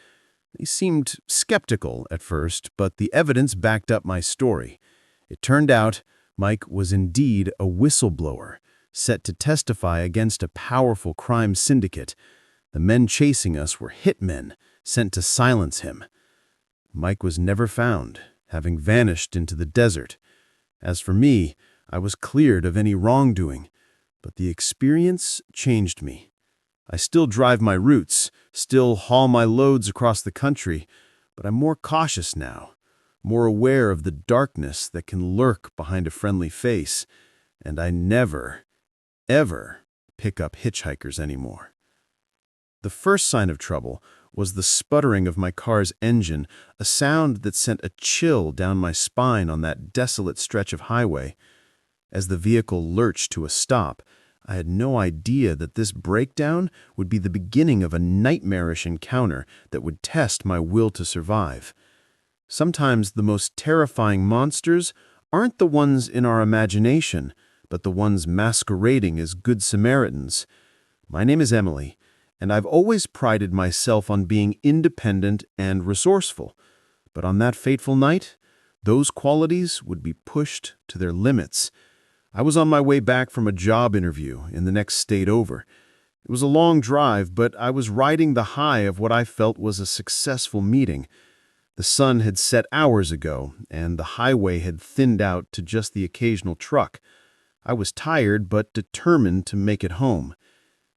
They seemed skeptical at first, but the evidence backed up my story. It turned out Mike was indeed a whistleblower, set to testify against a powerful crime syndicate. The men chasing us were hitmen, sent to silence him. Mike was never found, having vanished into the desert. As for me, I was cleared of any wrongdoing, but the experience changed me. I still drive my routes, still haul my loads across the country, but I'm more cautious now, more aware of the darkness that can lurk behind a friendly face, and I never, ever pick up hitchhikers anymore. The first sign of trouble was the sputtering of my car's engine, a sound that sent a chill down my spine on that desolate stretch of highway. As the vehicle lurched to a stop, I had no idea that this breakdown would be the beginning of a nightmarish encounter that would test my will to survive. Sometimes the most terrifying monsters aren't the ones in our imagination, but the ones masquerading as good Samaritans. My name is Emily, and I've always prided myself on being independent and resourceful. But on that fateful night, those qualities would be pushed to their limits. I was on my way back from a job interview in the next state over. It was a long drive, but I was riding the high of what I felt was a successful meeting. The sun had set hours ago, and the highway had thinned out to just the occasional truck. I was tired but determined to make it home.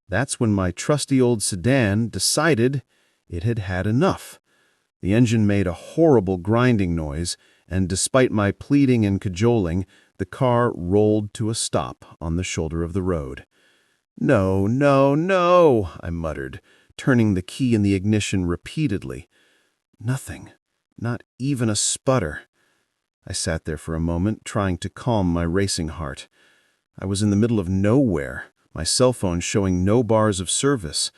That's when my trusty old sedan decided it had had enough. The engine made a horrible grinding noise, and despite my pleading and cajoling, the car rolled to a stop on the shoulder of the road. "No, no, no," I muttered, turning the key in the ignition repeatedly. Nothing, not even a sputter. I sat there for a moment, trying to calm my racing heart. I was in the middle of nowhere, my cell phone showing no bars of service.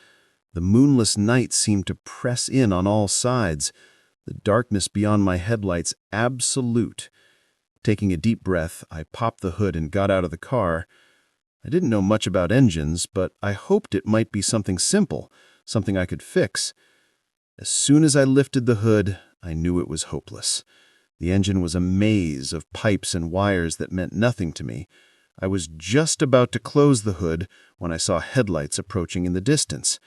The moonless night seemed to press in on all sides, the darkness beyond my headlights absolute. Taking a deep breath, I popped the hood and got out of the car. I didn't know much about engines, but I hoped it might be something simple, something I could fix. As soon as I lifted the hood, I knew it was hopeless. The engine was a maze of pipes and wires that meant nothing to me. I was just about to close the hood when I saw headlights approaching in the distance.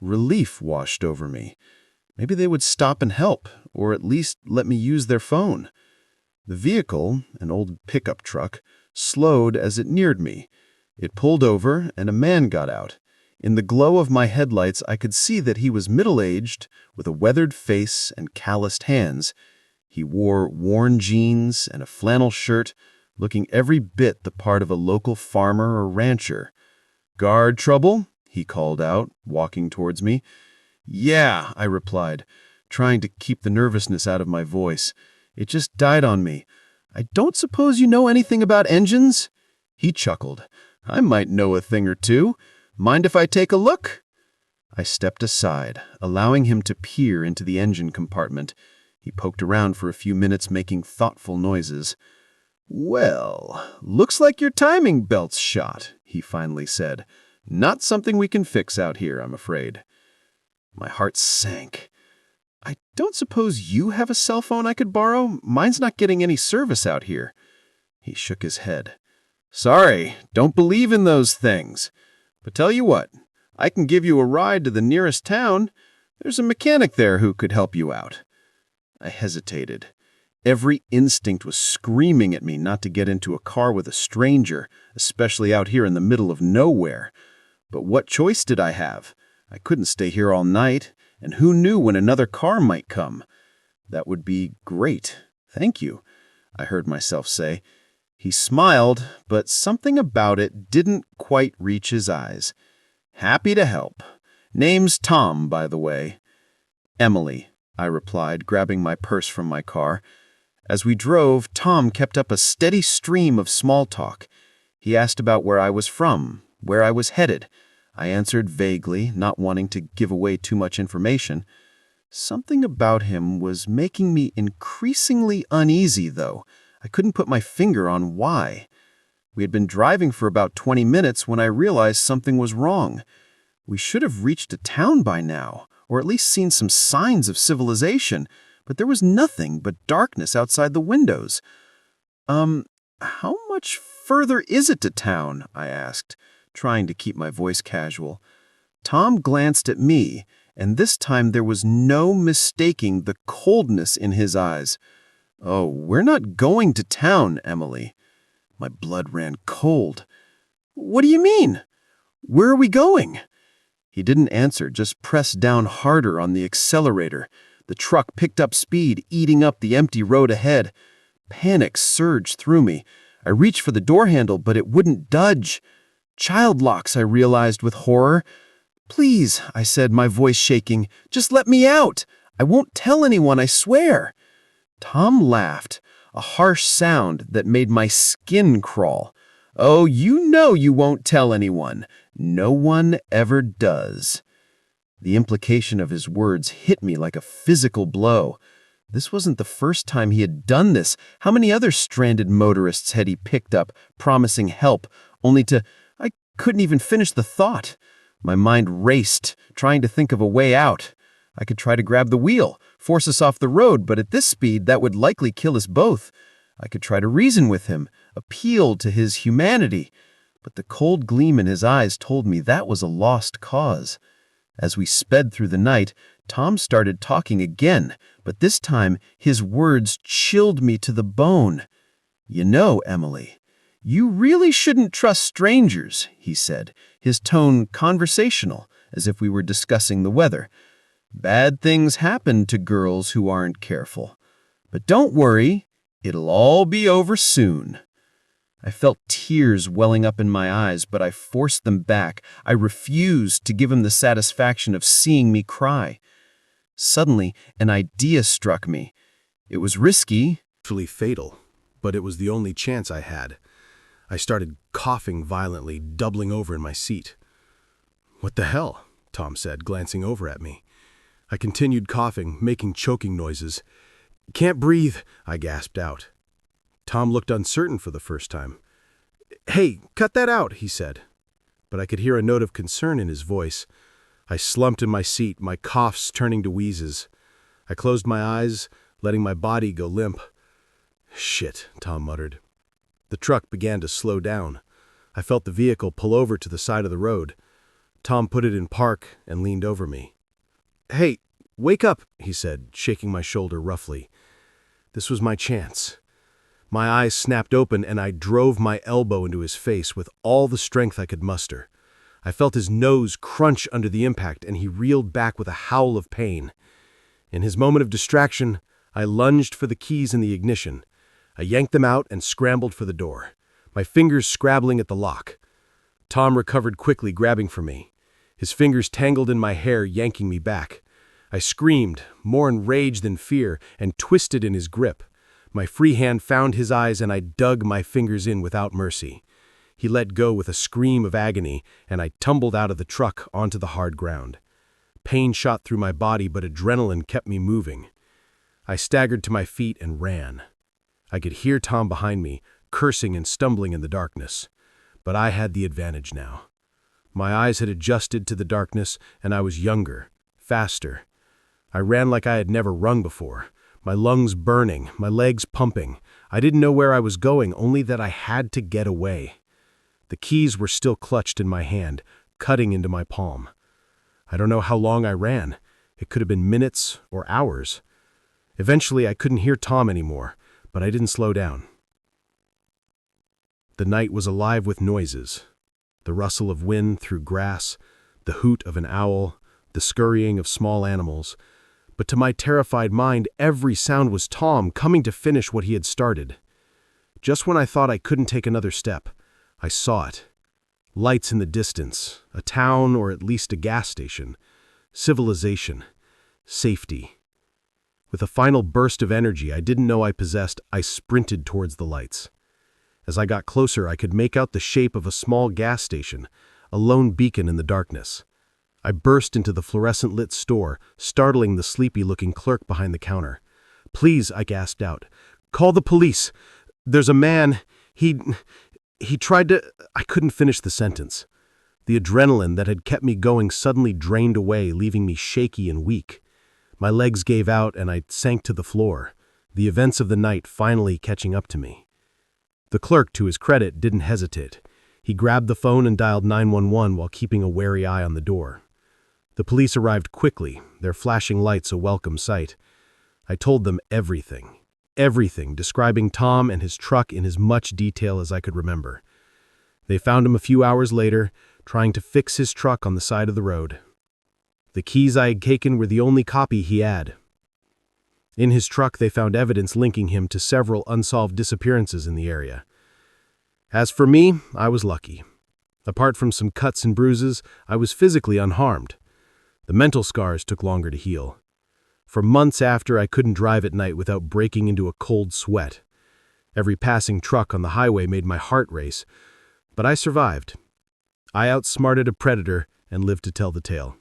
Relief washed over me. Maybe they would stop and help, or at least let me use their phone. The vehicle, an old pickup truck, slowed as it neared me. It pulled over, and a man got out. In the glow of my headlights, I could see that he was middle-aged, with a weathered face and calloused hands. He wore worn jeans and a flannel shirt, looking every bit the part of a local farmer or rancher. "Guard trouble?" he called out, walking towards me. "Yeah," I replied, trying to keep the nervousness out of my voice.
It just died on me. I don't suppose you know anything about engines?" He chuckled. "I might know a thing or two. Mind if I take a look?" I stepped aside, allowing him to peer into the engine compartment. He poked around for a few minutes, making thoughtful noises. "Well, looks like your timing belt's shot," he finally said. "Not something we can fix out here, I'm afraid." My heart sank. "I don't suppose you have a cell phone I could borrow? Mine's not getting any service out here." He shook his head. "Sorry, don't believe in those things. But tell you what, I can give you a ride to the nearest town. There's a mechanic there who could help you out." I hesitated. Every instinct was screaming at me not to get into a car with a stranger, especially out here in the middle of nowhere. But what choice did I have? I couldn't stay here all night, and who knew when another car might come? "That would be great. Thank you," I heard myself say. He smiled, but something about it didn't quite reach his eyes. "Happy to help. Name's Tom, by the way." "Emily," I replied, grabbing my purse from my car. As we drove, Tom kept up a steady stream of small talk. He asked about where I was from, where I was headed. I answered vaguely, not wanting to give away too much information. Something about him was making me increasingly uneasy, though. I couldn't put my finger on why. We had been driving for about 20 minutes when I realized something was wrong. We should have reached a town by now, or at least seen some signs of civilization, but there was nothing but darkness outside the windows. How much further is it to town?" I asked, trying to keep my voice casual. Tom glanced at me, and this time there was no mistaking the coldness in his eyes. "Oh, we're not going to town, Emily." My blood ran cold. "What do you mean? Where are we going?" He didn't answer, just pressed down harder on the accelerator. The truck picked up speed, eating up the empty road ahead. Panic surged through me. I reached for the door handle, but it wouldn't budge. Child locks, I realized with horror. "Please," I said, my voice shaking, "just let me out. I won't tell anyone, I swear." Tom laughed, a harsh sound that made my skin crawl. "Oh, you know you won't tell anyone. No one ever does." The implication of his words hit me like a physical blow. This wasn't the first time he had done this. How many other stranded motorists had he picked up, promising help, only to... I couldn't even finish the thought. My mind raced, trying to think of a way out. I could try to grab the wheel, force us off the road, but at this speed, that would likely kill us both. I could try to reason with him, appeal to his humanity, but the cold gleam in his eyes told me that was a lost cause. As we sped through the night, Tom started talking again, but this time his words chilled me to the bone. "You know, Emily, you really shouldn't trust strangers," he said, his tone conversational, as if we were discussing the weather. "Bad things happen to girls who aren't careful. But don't worry, it'll all be over soon." I felt tears welling up in my eyes, but I forced them back. I refused to give him the satisfaction of seeing me cry. Suddenly, an idea struck me. It was risky,
Actually fatal, but it was the only chance I had. I started coughing violently, doubling over in my seat. "What the hell?" Tom said, glancing over at me. I continued coughing, making choking noises. "Can't breathe," I gasped out. Tom looked uncertain for the first time. "Hey, cut that out," he said. But I could hear a note of concern in his voice. I slumped in my seat, my coughs turning to wheezes. I closed my eyes, letting my body go limp. "Shit," Tom muttered. The truck began to slow down. I felt the vehicle pull over to the side of the road. Tom put it in park and leaned over me. "Hey, wake up," he said, shaking my shoulder roughly. This was my chance. My eyes snapped open and I drove my elbow into his face with all the strength I could muster. I felt his nose crunch under the impact and he reeled back with a howl of pain. In his moment of distraction, I lunged for the keys in the ignition. I yanked them out and scrambled for the door, my fingers scrabbling at the lock. Tom recovered quickly, grabbing for me. His fingers tangled in my hair, yanking me back. I screamed, more in rage than fear, and twisted in his grip. My free hand found his eyes and I dug my fingers in without mercy. He let go with a scream of agony and I tumbled out of the truck onto the hard ground. Pain shot through my body, but adrenaline kept me moving. I staggered to my feet and ran. I could hear Tom behind me, cursing and stumbling in the darkness. But I had the advantage now. My eyes had adjusted to the darkness and I was younger, faster. I ran like I had never run before, my lungs burning, my legs pumping. I didn't know where I was going, only that I had to get away. The keys were still clutched in my hand, cutting into my palm. I don't know how long I ran. It could have been minutes or hours. Eventually, I couldn't hear Tom anymore, but I didn't slow down. The night was alive with noises. The rustle of wind through grass, the hoot of an owl, the scurrying of small animals. But to my terrified mind, every sound was Tom coming to finish what he had started. Just when I thought I couldn't take another step, I saw it. Lights in the distance, a town or at least a gas station, civilization, safety. With a final burst of energy I didn't know I possessed, I sprinted towards the lights. As I got closer, I could make out the shape of a small gas station, a lone beacon in the darkness. I burst into the fluorescent-lit store, startling the sleepy-looking clerk behind the counter. "Please," I gasped out, "call the police. There's a man. He tried to—" I couldn't finish the sentence. The adrenaline that had kept me going suddenly drained away, leaving me shaky and weak. My legs gave out and I sank to the floor, the events of the night finally catching up to me. The clerk, to his credit, didn't hesitate. He grabbed the phone and dialed 911 while keeping a wary eye on the door. The police arrived quickly, their flashing lights a welcome sight. I told them everything, describing Tom and his truck in as much detail as I could remember. They found him a few hours later, trying to fix his truck on the side of the road. The keys I had taken were the only copy he had. In his truck, they found evidence linking him to several unsolved disappearances in the area. As for me, I was lucky. Apart from some cuts and bruises, I was physically unharmed. The mental scars took longer to heal. For months after, I couldn't drive at night without breaking into a cold sweat. Every passing truck on the highway made my heart race, but I survived. I outsmarted a predator and lived to tell the tale.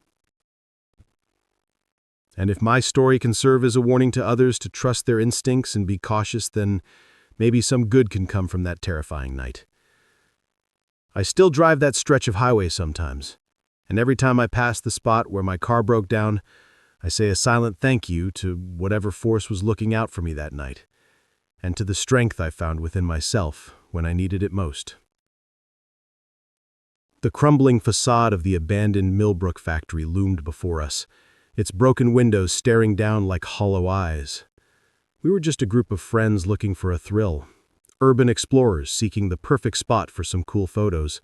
And if my story can serve as a warning to others to trust their instincts and be cautious, then maybe some good can come from that terrifying night. I still drive that stretch of highway sometimes, and every time I pass the spot where my car broke down, I say a silent thank you to whatever force was looking out for me that night, and to the strength I found within myself when I needed it most. The crumbling facade of the abandoned Millbrook factory loomed before us, its broken windows staring down like hollow eyes. We were just a group of friends looking for a thrill, urban explorers seeking the perfect spot for some cool photos.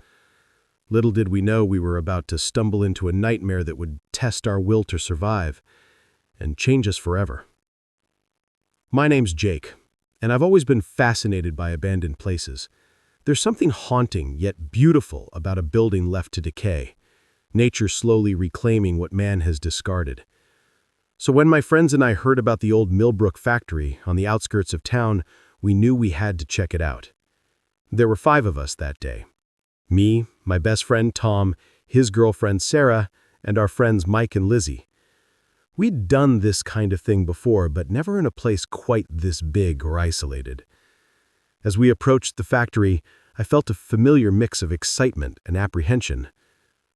Little did we know we were about to stumble into a nightmare that would test our will to survive and change us forever. My name's Jake, and I've always been fascinated by abandoned places. There's something haunting yet beautiful about a building left to decay, nature slowly reclaiming what man has discarded. So when my friends and I heard about the old Millbrook factory on the outskirts of town, we knew we had to check it out. There were 5 of us that day. Me, my best friend Tom, his girlfriend Sarah, and our friends Mike and Lizzie. We'd done this kind of thing before, but never in a place quite this big or isolated. As we approached the factory, I felt a familiar mix of excitement and apprehension.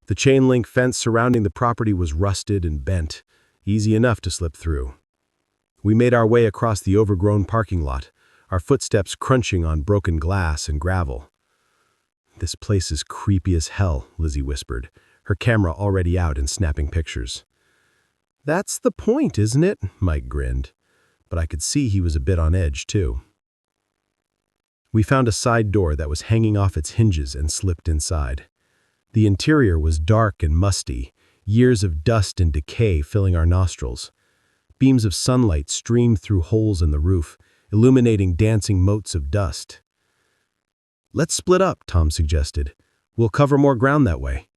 The chain-link fence surrounding the property was rusted and bent, easy enough to slip through. We made our way across the overgrown parking lot, our footsteps crunching on broken glass and gravel. "This place is creepy as hell," Lizzie whispered, her camera already out and snapping pictures. "That's the point, isn't it?" Mike grinned, but I could see he was a bit on edge, too. We found a side door that was hanging off its hinges and slipped inside. The interior was dark and musty, years of dust and decay filling our nostrils. Beams of sunlight streamed through holes in the roof, illuminating dancing motes of dust. "Let's split up," Tom suggested. "We'll cover more ground that way."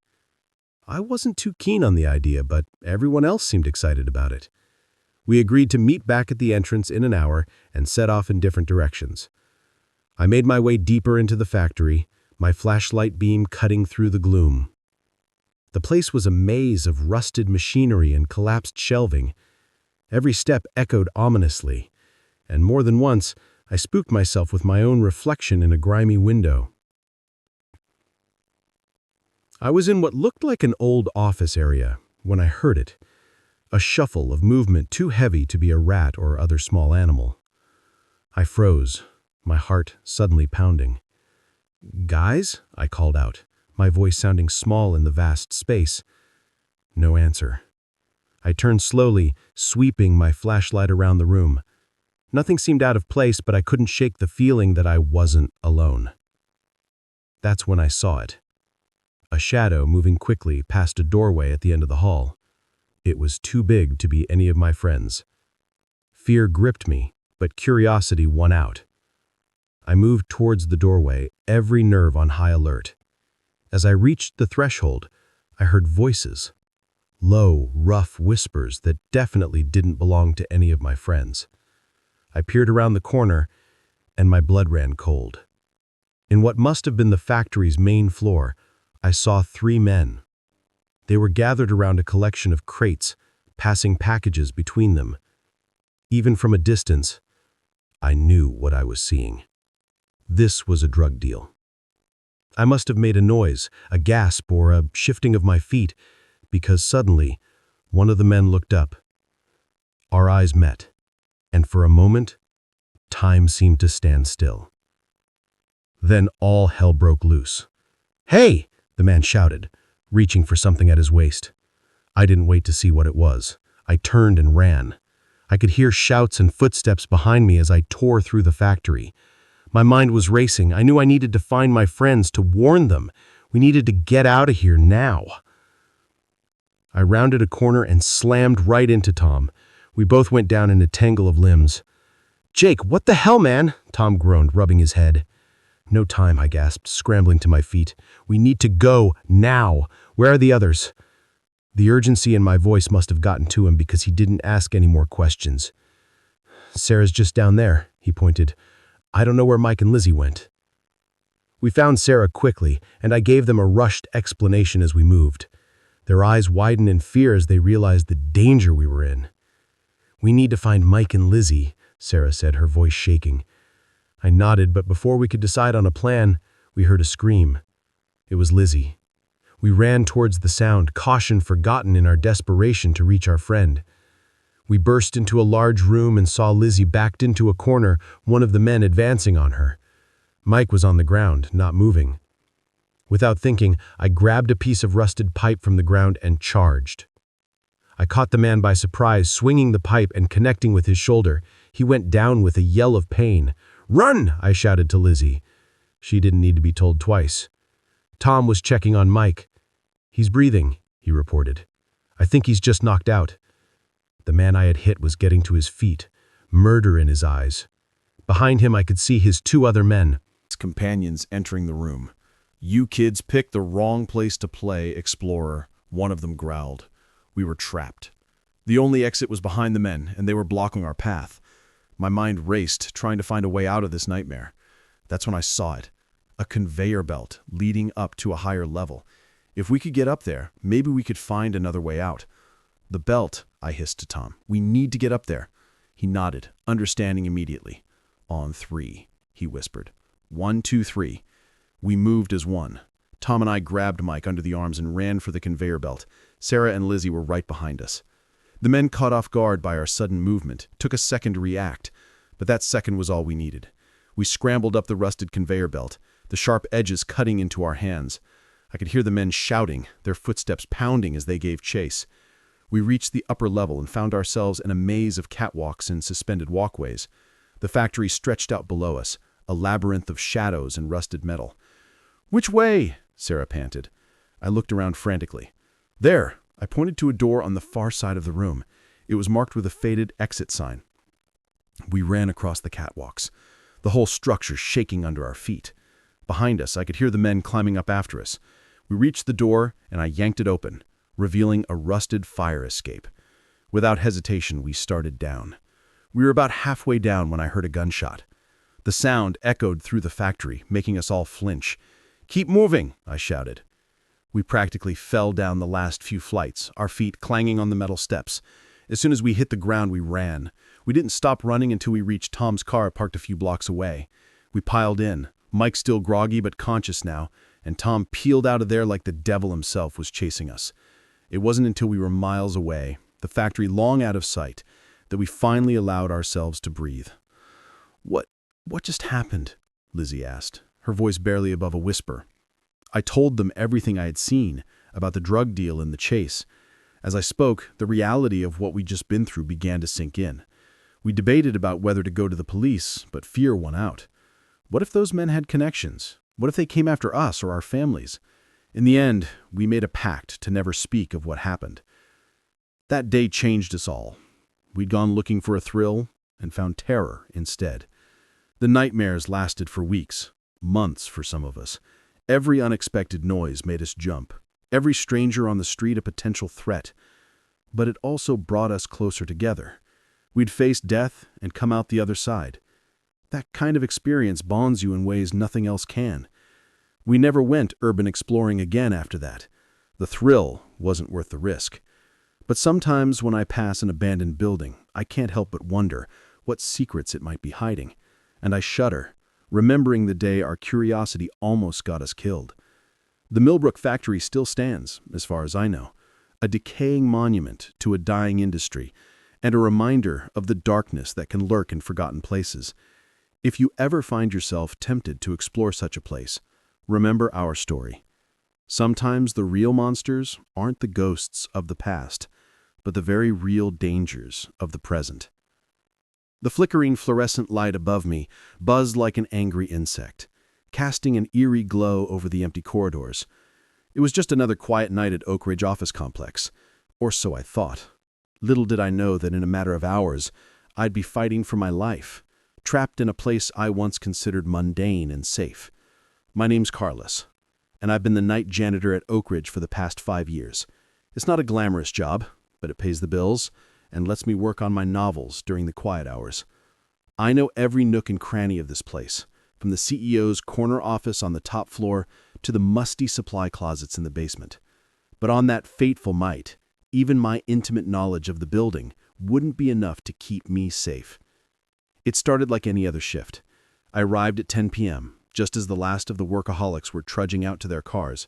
I wasn't too keen on the idea, but everyone else seemed excited about it. We agreed to meet back at the entrance in an hour and set off in different directions. I made my way deeper into the factory, my flashlight beam cutting through the gloom. The place was a maze of rusted machinery and collapsed shelving. Every step echoed ominously, and more than once, I spooked myself with my own reflection in a grimy window. I was in what looked like an old office area when I heard it, a shuffle of movement too heavy to be a rat or other small animal. I froze, my heart suddenly pounding. "Guys?" I called out, my voice sounding small in the vast space. No answer. I turned slowly, sweeping my flashlight around the room. Nothing seemed out of place, but I couldn't shake the feeling that I wasn't alone. That's when I saw it. A shadow moving quickly past a doorway at the end of the hall. It was too big to be any of my friends. Fear gripped me, but curiosity won out. I moved towards the doorway, every nerve on high alert. As I reached the threshold, I heard voices. Low, rough whispers that definitely didn't belong to any of my friends. I peered around the corner, and my blood ran cold. In what must have been the factory's main floor, I saw 3 men. They were gathered around a collection of crates, passing packages between them. Even from a distance, I knew what I was seeing. This was a drug deal. I must have made a noise, a gasp, or a shifting of my feet, because suddenly, one of the men looked up. Our eyes met, and for a moment, time seemed to stand still. Then all hell broke loose. "Hey!" the man shouted, reaching for something at his waist. I didn't wait to see what it was. I turned and ran. I could hear shouts and footsteps behind me as I tore through the factory. My mind was racing. I knew I needed to find my friends, to warn them. We needed to get out of here now. I rounded a corner and slammed right into Tom. We both went down in a tangle of limbs. "Jake, what the hell, man?" Tom groaned, rubbing his head. "No time," I gasped, scrambling to my feet. "We need to go, now. Where are the others?" The urgency in my voice must have gotten to him because he didn't ask any more questions. "Sarah's just down there," he pointed. "I don't know where Mike and Lizzie went." We found Sarah quickly, and I gave them a rushed explanation as we moved. Their eyes widened in fear as they realized the danger we were in. "We need to find Mike and Lizzie," Sarah said, her voice shaking. I nodded, but before we could decide on a plan, we heard a scream. It was Lizzie. We ran towards the sound, caution forgotten in our desperation to reach our friend. We burst into a large room and saw Lizzie backed into a corner, one of the men advancing on her. Mike was on the ground, not moving. Without thinking, I grabbed a piece of rusted pipe from the ground and charged. I caught the man by surprise, swinging the pipe and connecting with his shoulder. He went down with a yell of pain. "Run!" I shouted to Lizzie. She didn't need to be told twice. Tom was checking on Mike. "He's breathing," he reported. "I think he's just knocked out." The man I had hit was getting to his feet, murder in his eyes. Behind him I could see his 2 other men.
His companions entering the room. "You kids picked the wrong place to play, Explorer," one of them growled. We were trapped. The only exit was behind the men, and they were blocking our path. My mind raced, trying to find a way out of this nightmare. That's when I saw it. A conveyor belt leading up to a higher level. If we could get up there, maybe we could find another way out. "The belt," I hissed to Tom. "We need to get up there." He nodded, understanding immediately. "On 3, he whispered. 1, 2, 3. We moved as one. Tom and I grabbed Mike under the arms and ran for the conveyor belt. Sarah and Lizzie were right behind us. The men, caught off guard by our sudden movement, took a second to react, but that second was all we needed. We scrambled up the rusted conveyor belt, the sharp edges cutting into our hands. I could hear the men shouting, their footsteps pounding as they gave chase. We reached the upper level and found ourselves in a maze of catwalks and suspended walkways. The factory stretched out below us, a labyrinth of shadows and rusted metal. "Which way?" Sarah panted. I looked around frantically. "There!" I pointed to a door on the far side of the room. It was marked with a faded exit sign. We ran across the catwalks, the whole structure shaking under our feet. Behind us, I could hear the men climbing up after us. We reached the door, and I yanked it open, revealing a rusted fire escape.
Without hesitation, we started down. We were about halfway down when I heard a gunshot. The sound echoed through the factory, making us all flinch. "Keep moving," I shouted. We practically fell down the last few flights, our feet clanging on the metal steps. As soon as we hit the ground, we ran. We didn't stop running until we reached Tom's car parked a few blocks away. We piled in, Mike still groggy but conscious now, and Tom peeled out of there like the devil himself was chasing us. It wasn't until we were miles away, the factory long out of sight, that we finally allowed ourselves to breathe. What just happened?" Lizzie asked, her voice barely above a whisper. I told them everything I had seen, about the drug deal and the chase. As I spoke, the reality of what we'd just been through began to sink in. We debated about whether to go to the police, but fear won out. What if those men had connections? What if they came after us or our families? In the end, we made a pact to never speak of what happened. That day changed us all. We'd gone looking for a thrill and found terror instead. The nightmares lasted for weeks, months for some of us. Every unexpected noise made us jump. Every stranger on the street a potential threat. But it also brought us closer together. We'd faced death and come out the other side. That kind of experience bonds you in ways nothing else can. We never went urban exploring again after that. The thrill wasn't worth the risk. But sometimes when I pass an abandoned building, I can't help but wonder what secrets it might be hiding. And I shudder, remembering the day our curiosity almost got us killed. The Millbrook factory still stands, as far as I know, a decaying monument to a dying industry, and a reminder of the darkness that can lurk in forgotten places. If you ever find yourself tempted to explore such a place, remember our story. Sometimes the real monsters aren't the ghosts of the past, but the very real dangers of the present. The flickering fluorescent light above me buzzed like an angry insect, casting an eerie glow over the empty corridors. It was just another quiet night at Oak Ridge office complex, or so I thought. Little did I know that in a matter of hours, I'd be fighting for my life, trapped in a place I once considered mundane and safe. My name's Carlos, and I've been the night janitor at Oak Ridge for the past 5 years. It's not a glamorous job, but it pays the bills and lets me work on my novels during the quiet hours. I know every nook and cranny of this place, from the CEO's corner office on the top floor to the musty supply closets in the basement. But on that fateful night, even my intimate knowledge of the building wouldn't be enough to keep me safe. It started like any other shift. I arrived at 10 p.m., just as the last of the workaholics were trudging out to their cars.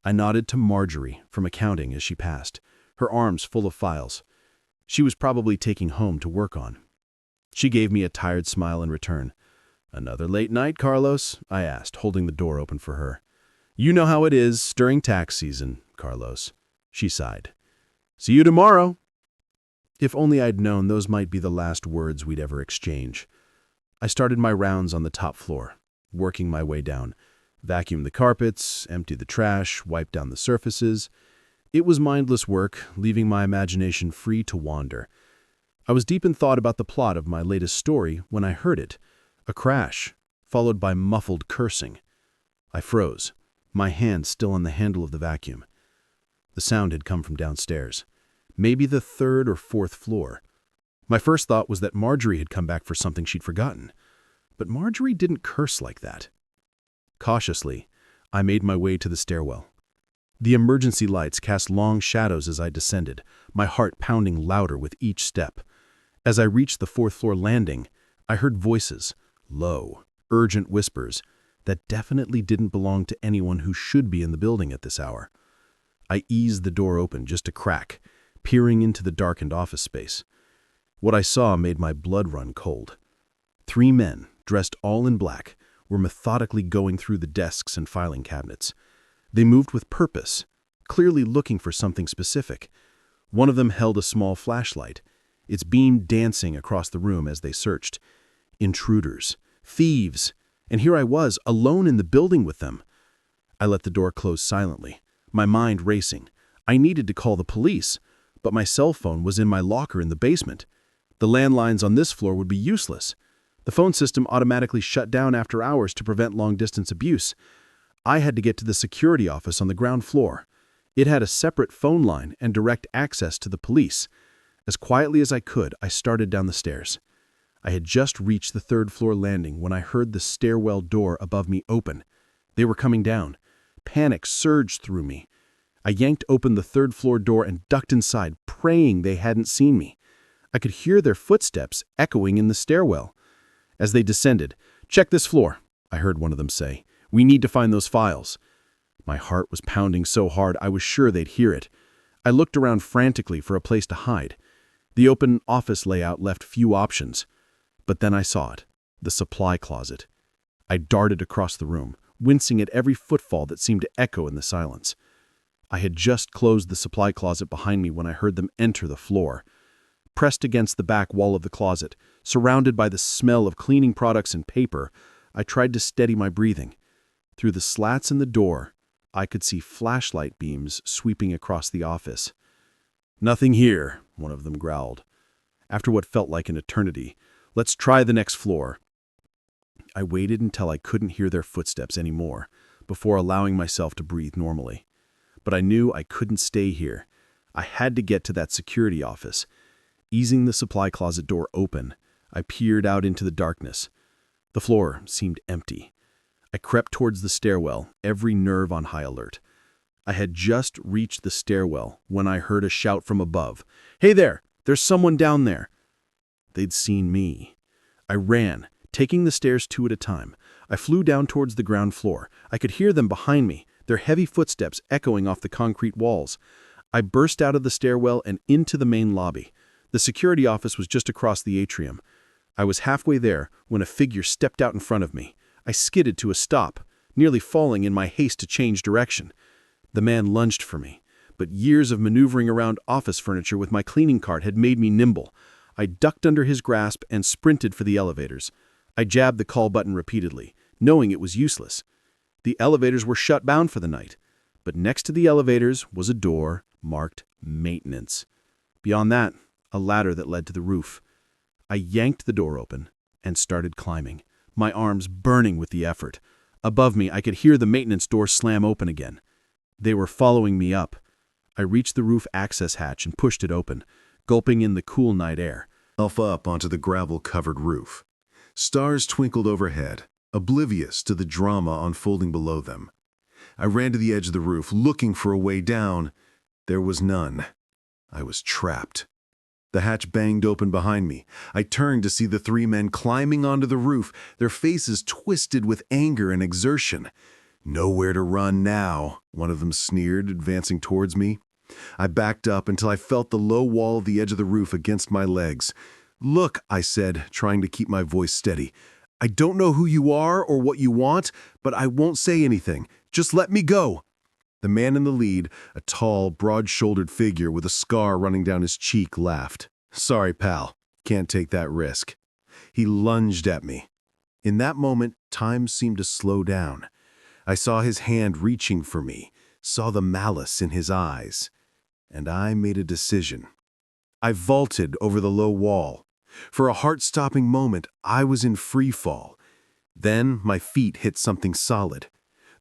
I nodded to Marjorie from accounting as she passed, her arms full of files. She was probably taking home to work on. She gave me a tired smile in return. "Another late night, Carlos?" I asked, holding the door open for her. "You know how it is during tax season, Carlos." She sighed. "See you tomorrow." If only I'd known those might be the last words we'd ever exchange. I started my rounds on the top floor, working my way down. Vacuumed the carpets, emptied the trash, wiped down the surfaces. It was mindless work, leaving my imagination free to wander. I was deep in thought about the plot of my latest story when I heard it. A crash, followed by muffled cursing. I froze, my hand still on the handle of the vacuum. The sound had come from downstairs, maybe the 3rd or 4th floor. My first thought was that Marjorie had come back for something she'd forgotten. But Marjorie didn't curse like that. Cautiously, I made my way to the stairwell. The emergency lights cast long shadows as I descended, my heart pounding louder with each step. As I reached the 4th floor landing, I heard voices, low, urgent whispers, that definitely didn't belong to anyone who should be in the building at this hour. I eased the door open just a crack, peering into the darkened office space. What I saw made my blood run cold. 3 men, dressed all in black, were methodically going through the desks and filing cabinets. They moved with purpose, clearly looking for something specific. One of them held a small flashlight, its beam dancing across the room as they searched. Intruders, thieves, and here I was, alone in the building with them. I let the door close silently, my mind racing. I needed to call the police, but my cell phone was in my locker in the basement. The landlines on this floor would be useless. The phone system automatically shut down after hours to prevent long-distance abuse. I had to get to the security office on the ground floor. It had a separate phone line and direct access to the police. As quietly as I could, I started down the stairs. I had just reached the third-floor landing when I heard the stairwell door above me open. They were coming down. Panic surged through me. I yanked open the third-floor door and ducked inside, praying they hadn't seen me. I could hear their footsteps echoing in the stairwell. As they descended, "Check this floor," I heard one of them say. "We need to find those files." My heart was pounding so hard I was sure they'd hear it. I looked around frantically for a place to hide. The open office layout left few options. But then I saw it, the supply closet. I darted across the room, wincing at every footfall that seemed to echo in the silence. I had just closed the supply closet behind me when I heard them enter the floor. Pressed against the back wall of the closet, surrounded by the smell of cleaning products and paper, I tried to steady my breathing. Through the slats in the door, I could see flashlight beams sweeping across the office. "Nothing here," one of them growled. After what felt like an eternity, "Let's try the next floor." I waited until I couldn't hear their footsteps anymore before allowing myself to breathe normally. But I knew I couldn't stay here. I had to get to that security office. Easing the supply closet door open, I peered out into the darkness. The floor seemed empty. I crept towards the stairwell, every nerve on high alert. I had just reached the stairwell when I heard a shout from above. "Hey there! There's someone down there!" They'd seen me. I ran, taking the stairs two at a time. I flew down towards the ground floor. I could hear them behind me, their heavy footsteps echoing off the concrete walls. I burst out of the stairwell and into the main lobby. The security office was just across the atrium. I was halfway there when a figure stepped out in front of me. I skidded to a stop, nearly falling in my haste to change direction. The man lunged for me, but years of maneuvering around office furniture with my cleaning cart had made me nimble. I ducked under his grasp and sprinted for the elevators. I jabbed the call button repeatedly, knowing it was useless. The elevators were shut bound for the night, but next to the elevators was a door marked Maintenance. Beyond that, a ladder that led to the roof. I yanked the door open and started climbing, my arms burning with the effort. Above me, I could hear the maintenance door slam open again. They were following me up. I reached the roof access hatch and pushed it open, gulping in the cool night air.
Up onto the gravel-covered roof. Stars twinkled overhead, oblivious to the drama unfolding below them. I ran to the edge of the roof, looking for a way down. There was none. I was trapped. The hatch banged open behind me. I turned to see the three men climbing onto the roof, their faces twisted with anger and exertion. "Nowhere to run now," one of them sneered, advancing towards me. I backed up until I felt the low wall of the edge of the roof against my legs. "Look," I said, trying to keep my voice steady. "I don't know who you are or what you want, but I won't say anything. Just let me go." The man in the lead, a tall, broad-shouldered figure with a scar running down his cheek, laughed. "Sorry, pal. Can't take that risk." He lunged at me. In that moment, time seemed to slow down. I saw his hand reaching for me, saw the malice in his eyes, and I made a decision. I vaulted over the low wall. For a heart-stopping moment, I was in free fall. Then my feet hit something solid.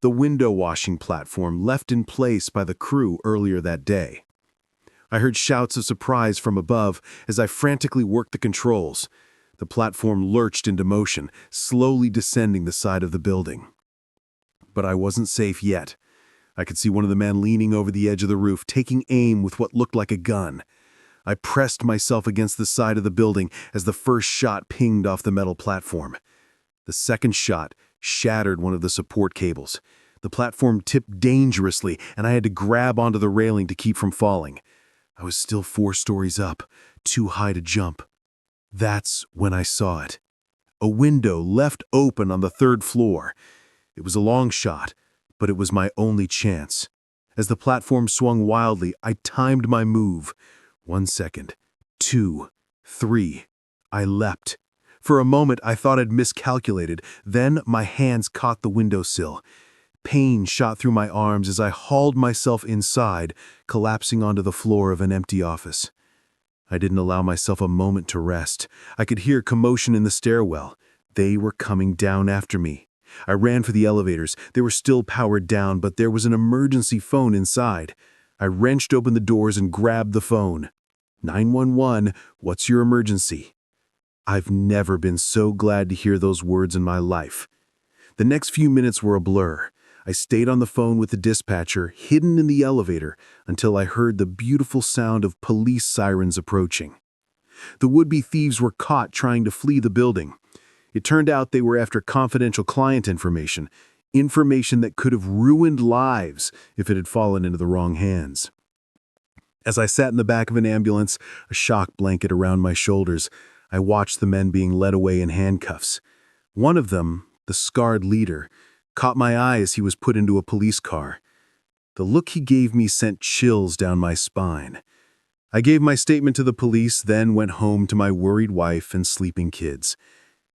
The window washing platform left in place by the crew earlier that day. I heard shouts of surprise from above as I frantically worked the controls. The platform lurched into motion, slowly descending the side of the building. But I wasn't safe yet. I could see one of the men leaning over the edge of the roof, taking aim with what looked like a gun. I pressed myself against the side of the building as the first shot pinged off the metal platform. The second shot shattered one of the support cables. The platform tipped dangerously, and I had to grab onto the railing to keep from falling. I was still 4 stories up, too high to jump. That's when I saw it. A window left open on the 3rd floor. It was a long shot, but it was my only chance. As the platform swung wildly, I timed my move. 1 second, 2, 3. I leapt. For a moment, I thought I'd miscalculated. Then my hands caught the windowsill. Pain shot through my arms as I hauled myself inside, collapsing onto the floor of an empty office. I didn't allow myself a moment to rest. I could hear commotion in the stairwell. They were coming down after me. I ran for the elevators. They were still powered down, but there was an emergency phone inside. I wrenched open the doors and grabbed the phone.
911, what's your emergency? I've never been so glad to hear those words in my life. The next few minutes were a blur. I stayed on the phone with the dispatcher, hidden in the elevator, until I heard the beautiful sound of police sirens approaching. The would-be thieves were caught trying to flee the building. It turned out they were after confidential client information that could have ruined lives if it had fallen into the wrong hands. As I sat in the back of an ambulance, a shock blanket around my shoulders, I watched the men being led away in handcuffs. One of them, the scarred leader, caught my eye as he was put into a police car. The look he gave me sent chills down my spine. I gave my statement to the police, then went home to my worried wife and sleeping kids.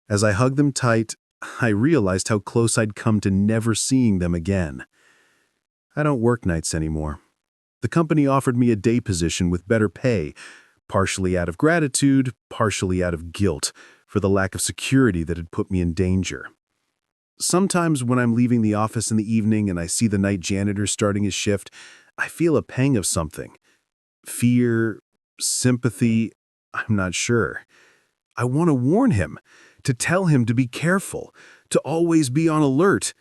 As I hugged them tight, I realized how close I'd come to never seeing them again. I don't work nights anymore. The company offered me a day position with better pay, partially out of gratitude, partially out of guilt, for the lack of security that had put me in danger. Sometimes when I'm leaving the office in the evening and I see the night janitor starting his shift, I feel a pang of something. Fear, sympathy, I'm not sure. I want to warn him, to tell him to be careful, to always be on alert.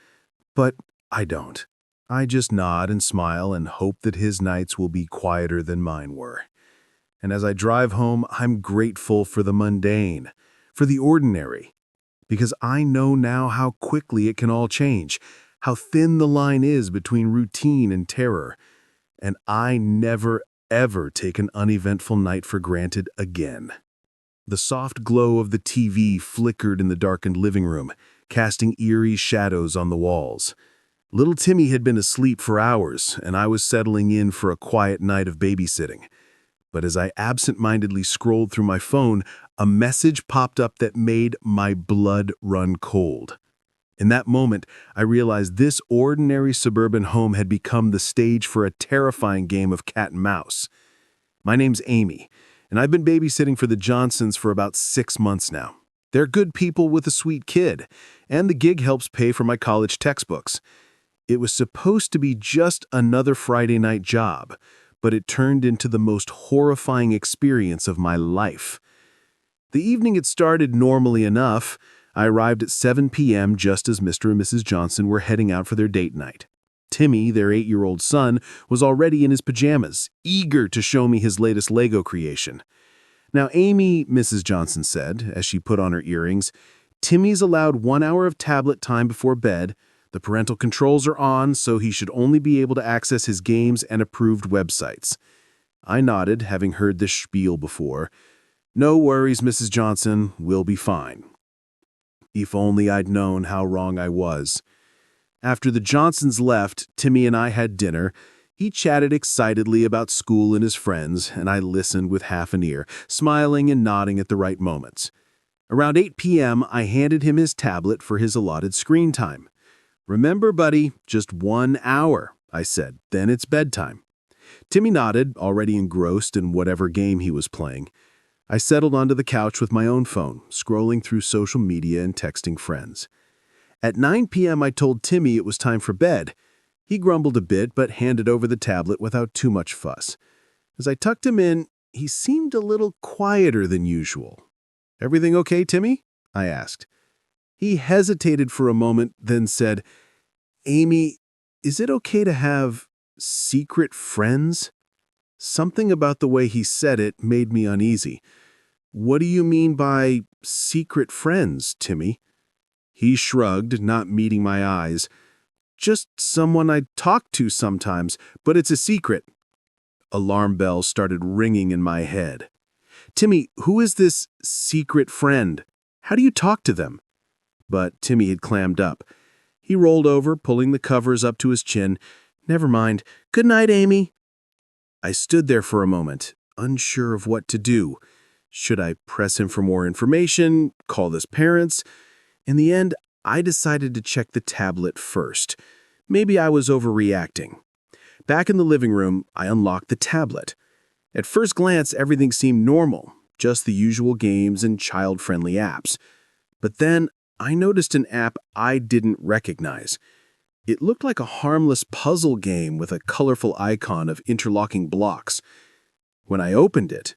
But I don't. I just nod and smile and hope that his nights will be quieter than mine were. And as I drive home, I'm grateful for the mundane, for the ordinary, because I know now how quickly it can all change, how thin the line is between routine and terror. And I never, ever take an uneventful night for granted again. The soft glow of the TV flickered in the darkened living room, casting eerie shadows on the walls. Little Timmy had been asleep for hours, and I was settling in for a quiet night of babysitting. But as I absent-mindedly scrolled through my phone, a message popped up that made my blood run cold. In that moment, I realized this ordinary suburban home had become the stage for a terrifying game of cat and mouse. My name's Amy, and I've been babysitting for the Johnsons for about 6 months now. They're good people with a sweet kid, and the gig helps pay for my college textbooks. It was supposed to be just another Friday night job, but it turned into the most horrifying experience of my life. The evening had started normally enough. I arrived at 7 p.m. just as Mr. and Mrs. Johnson were heading out for their date night. Timmy, their 8-year-old son, was already in his pajamas, eager to show me his latest Lego creation. Now, Amy, Mrs. Johnson said, as she put on her earrings, Timmy's allowed 1 hour of tablet time before bed. The parental controls are on, so he should only be able to access his games and approved websites. I nodded, having heard this spiel before. No worries, Mrs. Johnson, we'll be fine. If only I'd known how wrong I was. After the Johnsons left, Timmy and I had dinner. He chatted excitedly about school and his friends, and I listened with half an ear, smiling and nodding at the right moments. Around 8 p.m., I handed him his tablet for his allotted screen time. Remember, buddy, just 1 hour, I said, then it's bedtime. Timmy nodded, already engrossed in whatever game he was playing. I settled onto the couch with my own phone, scrolling through social media and texting friends. At 9 p.m., I told Timmy it was time for bed. He grumbled a bit, but handed over the tablet without too much fuss. As I tucked him in, he seemed a little quieter than usual. Everything okay, Timmy? I asked. He hesitated for a moment, then said, Amy, is it okay to have secret friends? Something about the way he said it made me uneasy. What do you mean by secret friends, Timmy? He shrugged, not meeting my eyes. Just someone I talk to sometimes, but it's a secret. Alarm bells started ringing in my head. Timmy, who is this secret friend? How do you talk to them? But Timmy had clammed up. He rolled over, pulling the covers up to his chin. Never mind. Good night, Amy. I stood there for a moment, unsure of what to do. Should I press him for more information, call his parents? In the end, I decided to check the tablet first. Maybe I was overreacting. Back in the living room, I unlocked the tablet. At first glance, everything seemed normal, just the usual games and child-friendly apps. But then, I noticed an app I didn't recognize. It looked like a harmless puzzle game with a colorful icon of interlocking blocks. When I opened it,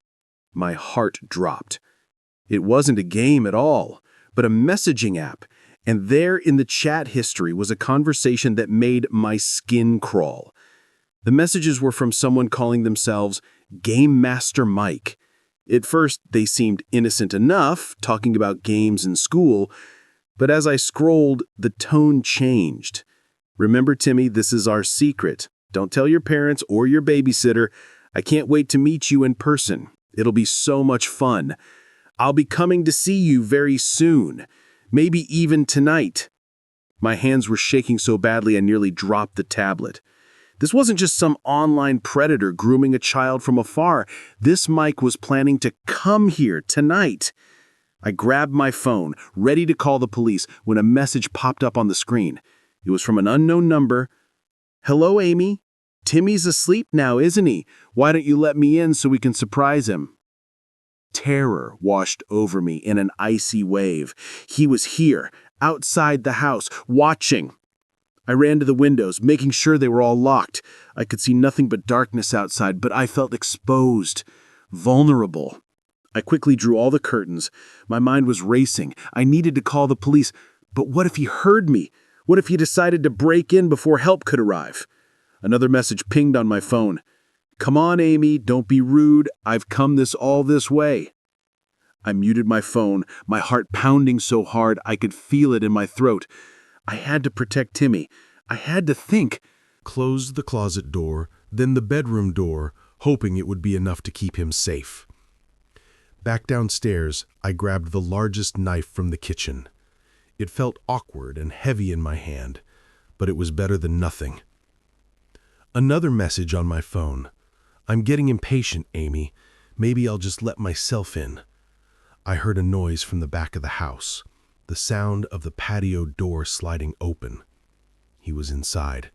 My heart dropped. It wasn't a game at all, but a messaging app, and there in the chat history was a conversation that made my skin crawl. The messages were from someone calling themselves Game Master Mike. At first, they seemed innocent enough, talking about games in school, but as I scrolled, the tone changed. Remember, Timmy, this is our secret. Don't tell your parents or your babysitter. I can't wait to meet you in person. It'll be so much fun. I'll be coming to see you very soon, maybe even tonight. My hands were shaking so badly I nearly dropped the tablet. This wasn't just some online predator grooming a child from afar. This Mike was planning to come here tonight. I grabbed my phone, ready to call the police, when a message popped up on the screen. It was from an unknown number. "Hello, Amy. Timmy's asleep now, isn't he? Why don't you let me in so we can surprise him?" Terror washed over me in an icy wave. He was here, outside the house, watching. I ran to the windows, making sure they were all locked. I could see nothing but darkness outside, but I felt exposed, vulnerable. I quickly drew all the curtains. My mind was racing. I needed to call the police, but what if he heard me? What if he decided to break in before help could arrive? Another message pinged on my phone. "Come on, Amy, don't be rude. I've come all this way." I muted my phone, my heart pounding so hard I could feel it in my throat. I had to protect Timmy. I had to think.
Closed the closet door, then the bedroom door, hoping it would be enough to keep him safe. Back downstairs, I grabbed the largest knife from the kitchen. It felt awkward and heavy in my hand, but it was better than nothing. Another message on my phone. "I'm getting impatient, Amy. Maybe I'll just let myself in." I heard a noise from the back of the house, the sound of the patio door sliding open. He was inside.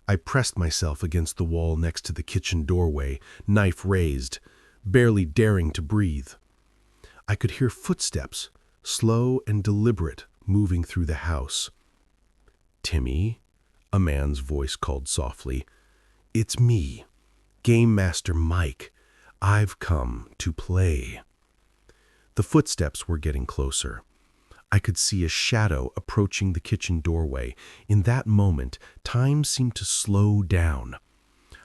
I pressed myself against the wall next to the kitchen doorway, knife raised, barely daring to breathe. I could hear footsteps, slow and deliberate, moving through the house. "Timmy," a man's voice called softly. "It's me, Game Master Mike. I've come to play." The footsteps were getting closer. I could see a shadow approaching the kitchen doorway. In that moment, time seemed to slow down.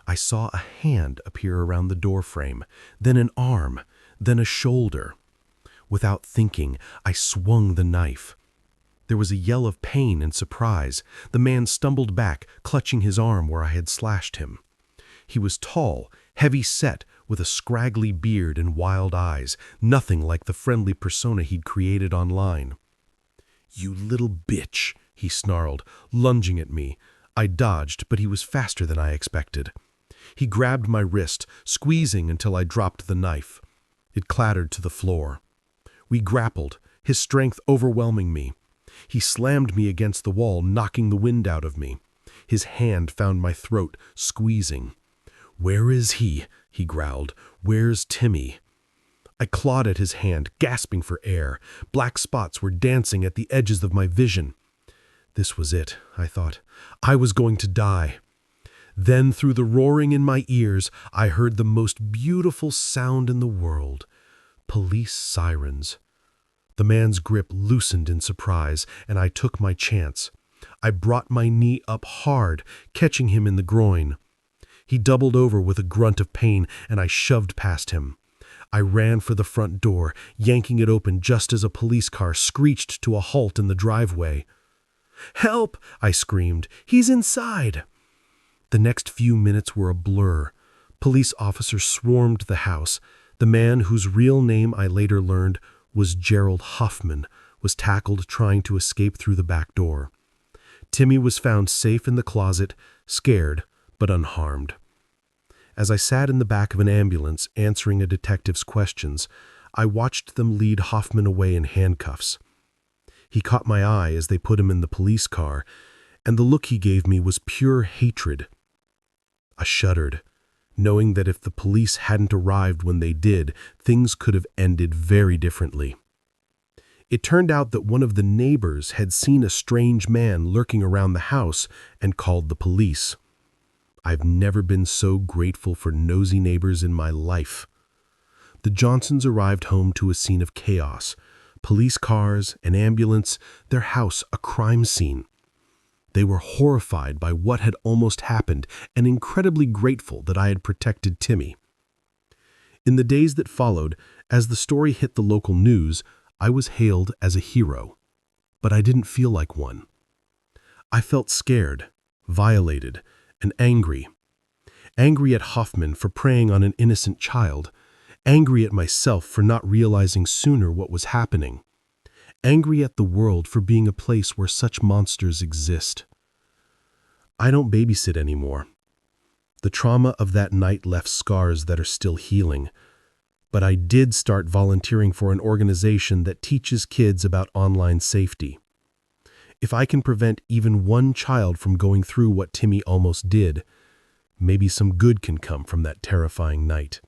I saw a hand appear around the doorframe, then an arm, then a shoulder. Without thinking, I swung the knife. There was a yell of pain and surprise. The man stumbled back, clutching his arm where I had slashed him. He was tall, heavy-set, with a scraggly beard and wild eyes, nothing like the friendly persona he'd created online. "You little bitch," he snarled, lunging at me. I dodged, but he was faster than I expected. He grabbed my wrist, squeezing until I dropped the knife. It clattered to the floor. We grappled, his strength overwhelming me. He slammed me against the wall, knocking the wind out of me. His hand found my throat, squeezing. "Where is he?" he growled. "Where's Timmy?" I clawed at his hand, gasping for air. Black spots were dancing at the edges of my vision. This was it, I thought. I was going to die. Then, through the roaring in my ears, I heard the most beautiful sound in the world. Police sirens. The man's grip loosened in surprise, and I took my chance. I brought my knee up hard, catching him in the groin. He doubled over with a grunt of pain, and I shoved past him. I ran for the front door, yanking it open just as a police car screeched to a halt in the driveway. "Help!" I screamed. "He's inside!" The next few minutes were a blur. Police officers swarmed the house. The man, whose real name I later learned was Gerald Huffman, was tackled trying to escape through the back door. Timmy was found safe in the closet, scared but unharmed. As I sat in the back of an ambulance answering a detective's questions, I watched them lead Hoffman away in handcuffs. He caught my eye as they put him in the police car, and the look he gave me was pure hatred. I shuddered, knowing that if the police hadn't arrived when they did, things could have ended very differently. It turned out that one of the neighbors had seen a strange man lurking around the house and called the police. I've never been so grateful for nosy neighbors in my life. The Johnsons arrived home to a scene of chaos. Police cars, an ambulance, their house a crime scene. They were horrified by what had almost happened and incredibly grateful that I had protected Timmy. In the days that followed, as the story hit the local news, I was hailed as a hero. But I didn't feel like one. I felt scared, violated, and angry. Angry at Hoffman for preying on an innocent child. Angry at myself for not realizing sooner what was happening. Angry at the world for being a place where such monsters exist. I don't babysit anymore. The trauma of that night left scars that are still healing. But I did start volunteering for an organization that teaches kids about online safety. If I can prevent even one child from going through what Timmy almost did, maybe some good can come from that terrifying night.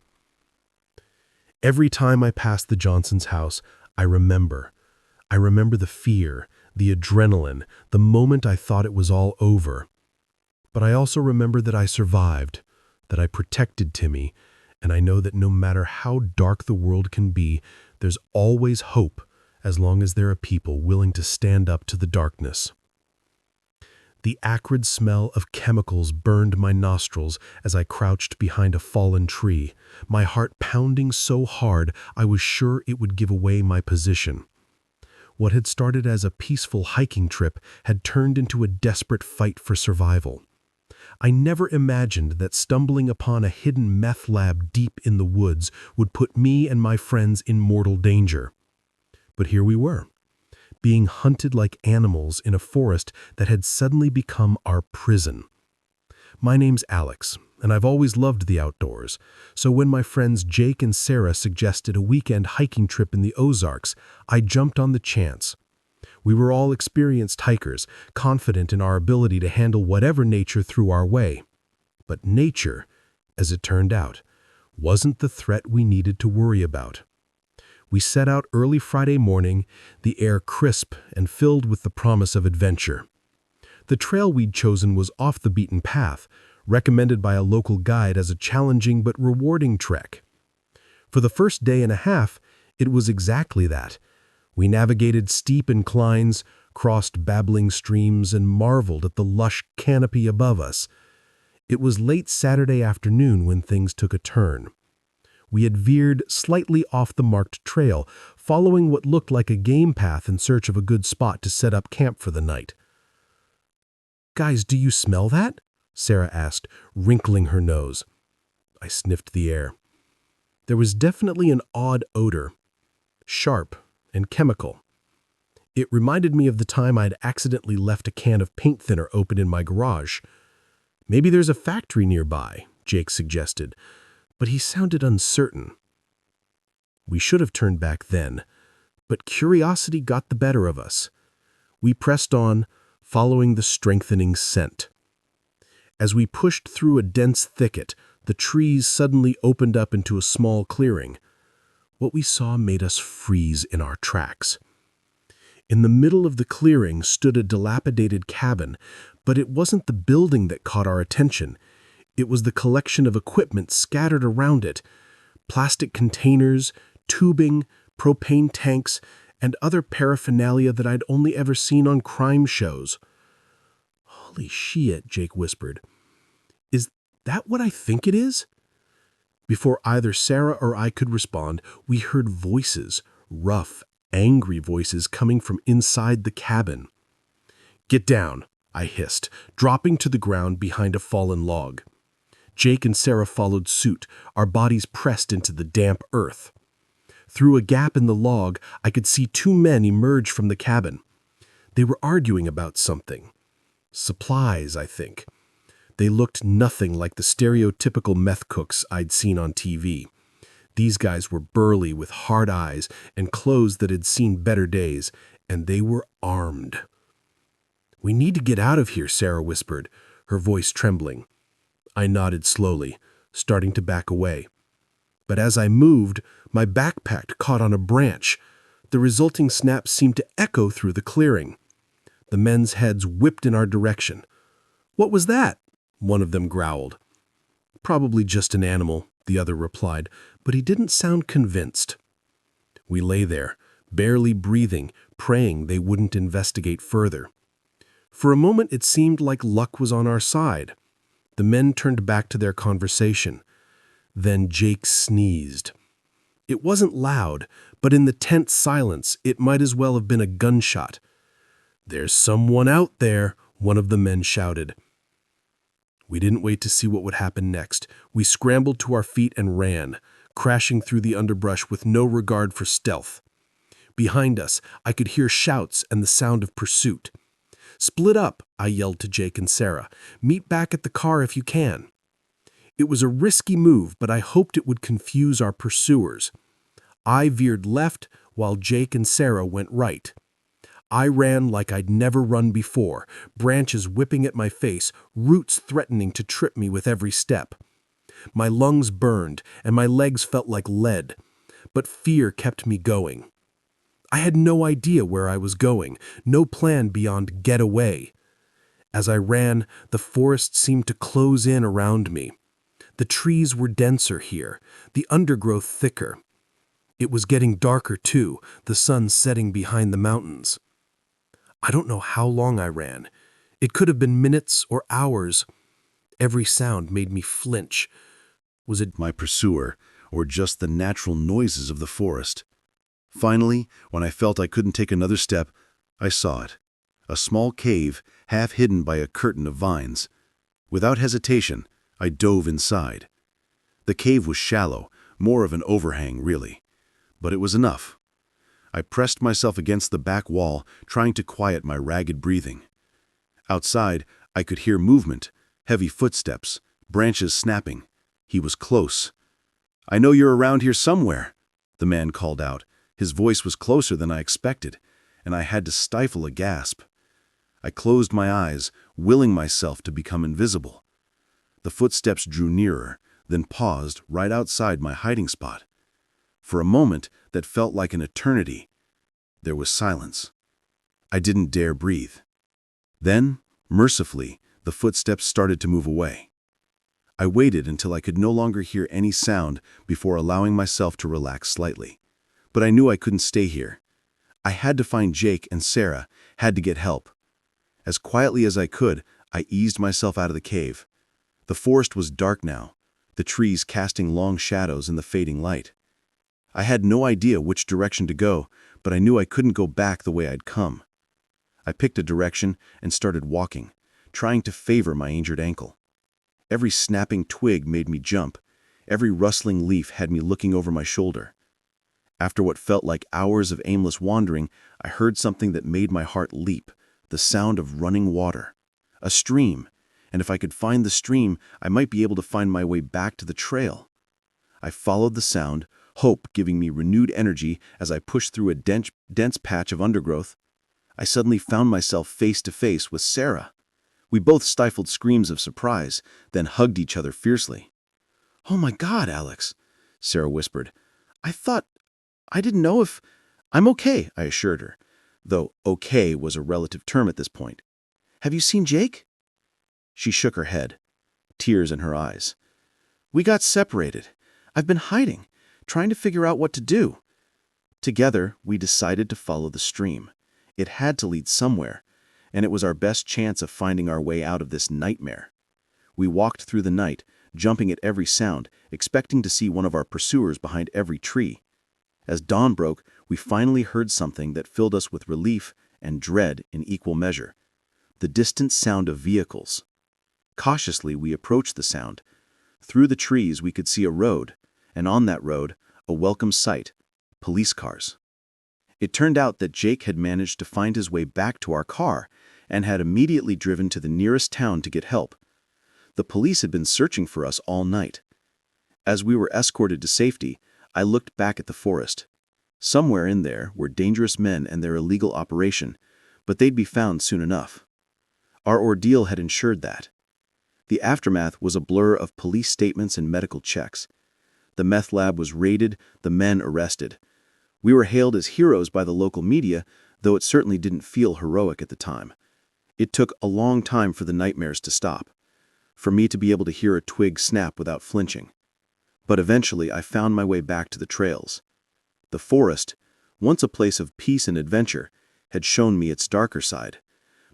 Every time I pass the Johnsons' house, I remember. I remember the fear, the adrenaline, the moment I thought it was all over. But I also remember that I survived, that I protected Timmy, and I know that no matter how dark the world can be, there's always hope as long as there are people willing to stand up to the darkness. The acrid smell of chemicals burned my nostrils as I crouched behind a fallen tree, my heart pounding so hard I was sure it would give away my position. What had started as a peaceful hiking trip had turned into a desperate fight for survival. I never imagined that stumbling upon a hidden meth lab deep in the woods would put me and my friends in mortal danger. But here we were, being hunted like animals in a forest that had suddenly become our prison. My name's Alex, and I've always loved the outdoors, so when my friends Jake and Sarah suggested a weekend hiking trip in the Ozarks, I jumped on the chance. We were all experienced hikers, confident in our ability to handle whatever nature threw our way. But nature, as it turned out, wasn't the threat we needed to worry about. We set out early Friday morning, the air crisp and filled with the promise of adventure. The trail we'd chosen was off the beaten path, recommended by a local guide as a challenging but rewarding trek. For the first day and a half, it was exactly that. We navigated steep inclines, crossed babbling streams, and marveled at the lush canopy above us. It was late Saturday afternoon when things took a turn. We had veered slightly off the marked trail, following what looked like a game path in search of a good spot to set up camp for the night. "Guys, do you smell that?" Sarah asked, wrinkling her nose. I sniffed the air. There was definitely an odd odor, sharp and chemical. It reminded me of the time I'd accidentally left a can of paint thinner open in my garage. "Maybe there's a factory nearby," Jake suggested, but he sounded uncertain. We should have turned back then, but curiosity got the better of us. We pressed on, following the strengthening scent. As we pushed through a dense thicket, the trees suddenly opened up into a small clearing. What we saw made us freeze in our tracks. In the middle of the clearing stood a dilapidated cabin, but it wasn't the building that caught our attention. It was the collection of equipment scattered around it. Plastic containers, tubing, propane tanks, and other paraphernalia that I'd only ever seen on crime shows. "Holy shit," Jake whispered. "Is that what I think it is?" Before either Sarah or I could respond, we heard voices, rough, angry voices coming from inside the cabin. "Get down," I hissed, dropping to the ground behind a fallen log. Jake and Sarah followed suit, our bodies pressed into the damp earth. Through a gap in the log, I could see two men emerge from the cabin. They were arguing about something. Supplies, I think. They looked nothing like the stereotypical meth cooks I'd seen on TV. These guys were burly with hard eyes and clothes that had seen better days, and they were armed. "We need to get out of here," Sarah whispered, her voice trembling. I nodded slowly, starting to back away. But as I moved, my backpack caught on a branch. The resulting snap seemed to echo through the clearing. The men's heads whipped in our direction. "What was that?" one of them growled. "Probably just an animal," the other replied, but he didn't sound convinced. We lay there, barely breathing, praying they wouldn't investigate further. For a moment it seemed like luck was on our side. The men turned back to their conversation. Then Jake sneezed. It wasn't loud, but in the tense silence it might as well have been a gunshot. "There's someone out there," one of the men shouted. We didn't wait to see what would happen next. We scrambled to our feet and ran, crashing through the underbrush with no regard for stealth. Behind us, I could hear shouts and the sound of pursuit. "Split up," I yelled to Jake and Sarah. "Meet back at the car if you can." It was a risky move, but I hoped it would confuse our pursuers. I veered left while Jake and Sarah went right. I ran like I'd never run before, branches whipping at my face, roots threatening to trip me with every step. My lungs burned and my legs felt like lead, but fear kept me going. I had no idea where I was going, no plan beyond get away. As I ran, the forest seemed to close in around me. The trees were denser here, the undergrowth thicker. It was getting darker too, the sun setting behind the mountains. I don't know how long I ran. It could have been minutes or hours. Every sound made me flinch. Was it
My pursuer, or just the natural noises of the forest? Finally, when I felt I couldn't take another step, I saw it. A small cave, half hidden by a curtain of vines. Without hesitation, I dove inside. The cave was shallow, more of an overhang, really. But it was enough. I pressed myself against the back wall, trying to quiet my ragged breathing. Outside, I could hear movement, heavy footsteps, branches snapping. He was close. "I know you're around here somewhere," the man called out. His voice was closer than I expected, and I had to stifle a gasp. I closed my eyes, willing myself to become invisible. The footsteps drew nearer, then paused right outside my hiding spot. For a moment that felt like an eternity, there was silence. I didn't dare breathe. Then, mercifully, the footsteps started to move away. I waited until I could no longer hear any sound before allowing myself to relax slightly. But I knew I couldn't stay here. I had to find Jake and Sarah, had to get help. As quietly as I could, I eased myself out of the cave. The forest was dark now, the trees casting long shadows in the fading light. I had no idea which direction to go, but I knew I couldn't go back the way I'd come. I picked a direction and started walking, trying to favor my injured ankle. Every snapping twig made me jump. Every rustling leaf had me looking over my shoulder. After what felt like hours of aimless wandering, I heard something that made my heart leap, the sound of running water. A stream, and if I could find the stream, I might be able to find my way back to the trail. I followed the sound, hope giving me renewed energy as I pushed through a dense patch of undergrowth. I suddenly found myself face to face with Sarah. We both stifled screams of surprise, then hugged each other fiercely. "Oh my God, Alex," Sarah whispered. I didn't know if—" "I'm okay," I assured her, though okay was a relative term at this point. "Have you seen Jake?" She shook her head, tears in her eyes. "We got separated. I've been hiding, trying to figure out what to do." Together, we decided to follow the stream. It had to lead somewhere, and it was our best chance of finding our way out of this nightmare. We walked through the night, jumping at every sound, expecting to see one of our pursuers behind every tree. As dawn broke, we finally heard something that filled us with relief and dread in equal measure. The distant sound of vehicles. Cautiously, we approached the sound. Through the trees, we could see a road, and on that road, a welcome sight: police cars. It turned out that Jake had managed to find his way back to our car and had immediately driven to the nearest town to get help. The police had been searching for us all night. As we were escorted to safety, I looked back at the forest. Somewhere in there were dangerous men and their illegal operation, but they'd be found soon enough. Our ordeal had ensured that. The aftermath was a blur of police statements and medical checks. The meth lab was raided, the men arrested. We were hailed as heroes by the local media, though it certainly didn't feel heroic at the time. It took a long time for the nightmares to stop, for me to be able to hear a twig snap without flinching.
But eventually I found my way back to the trails. The forest, once a place of peace and adventure, had shown me its darker side,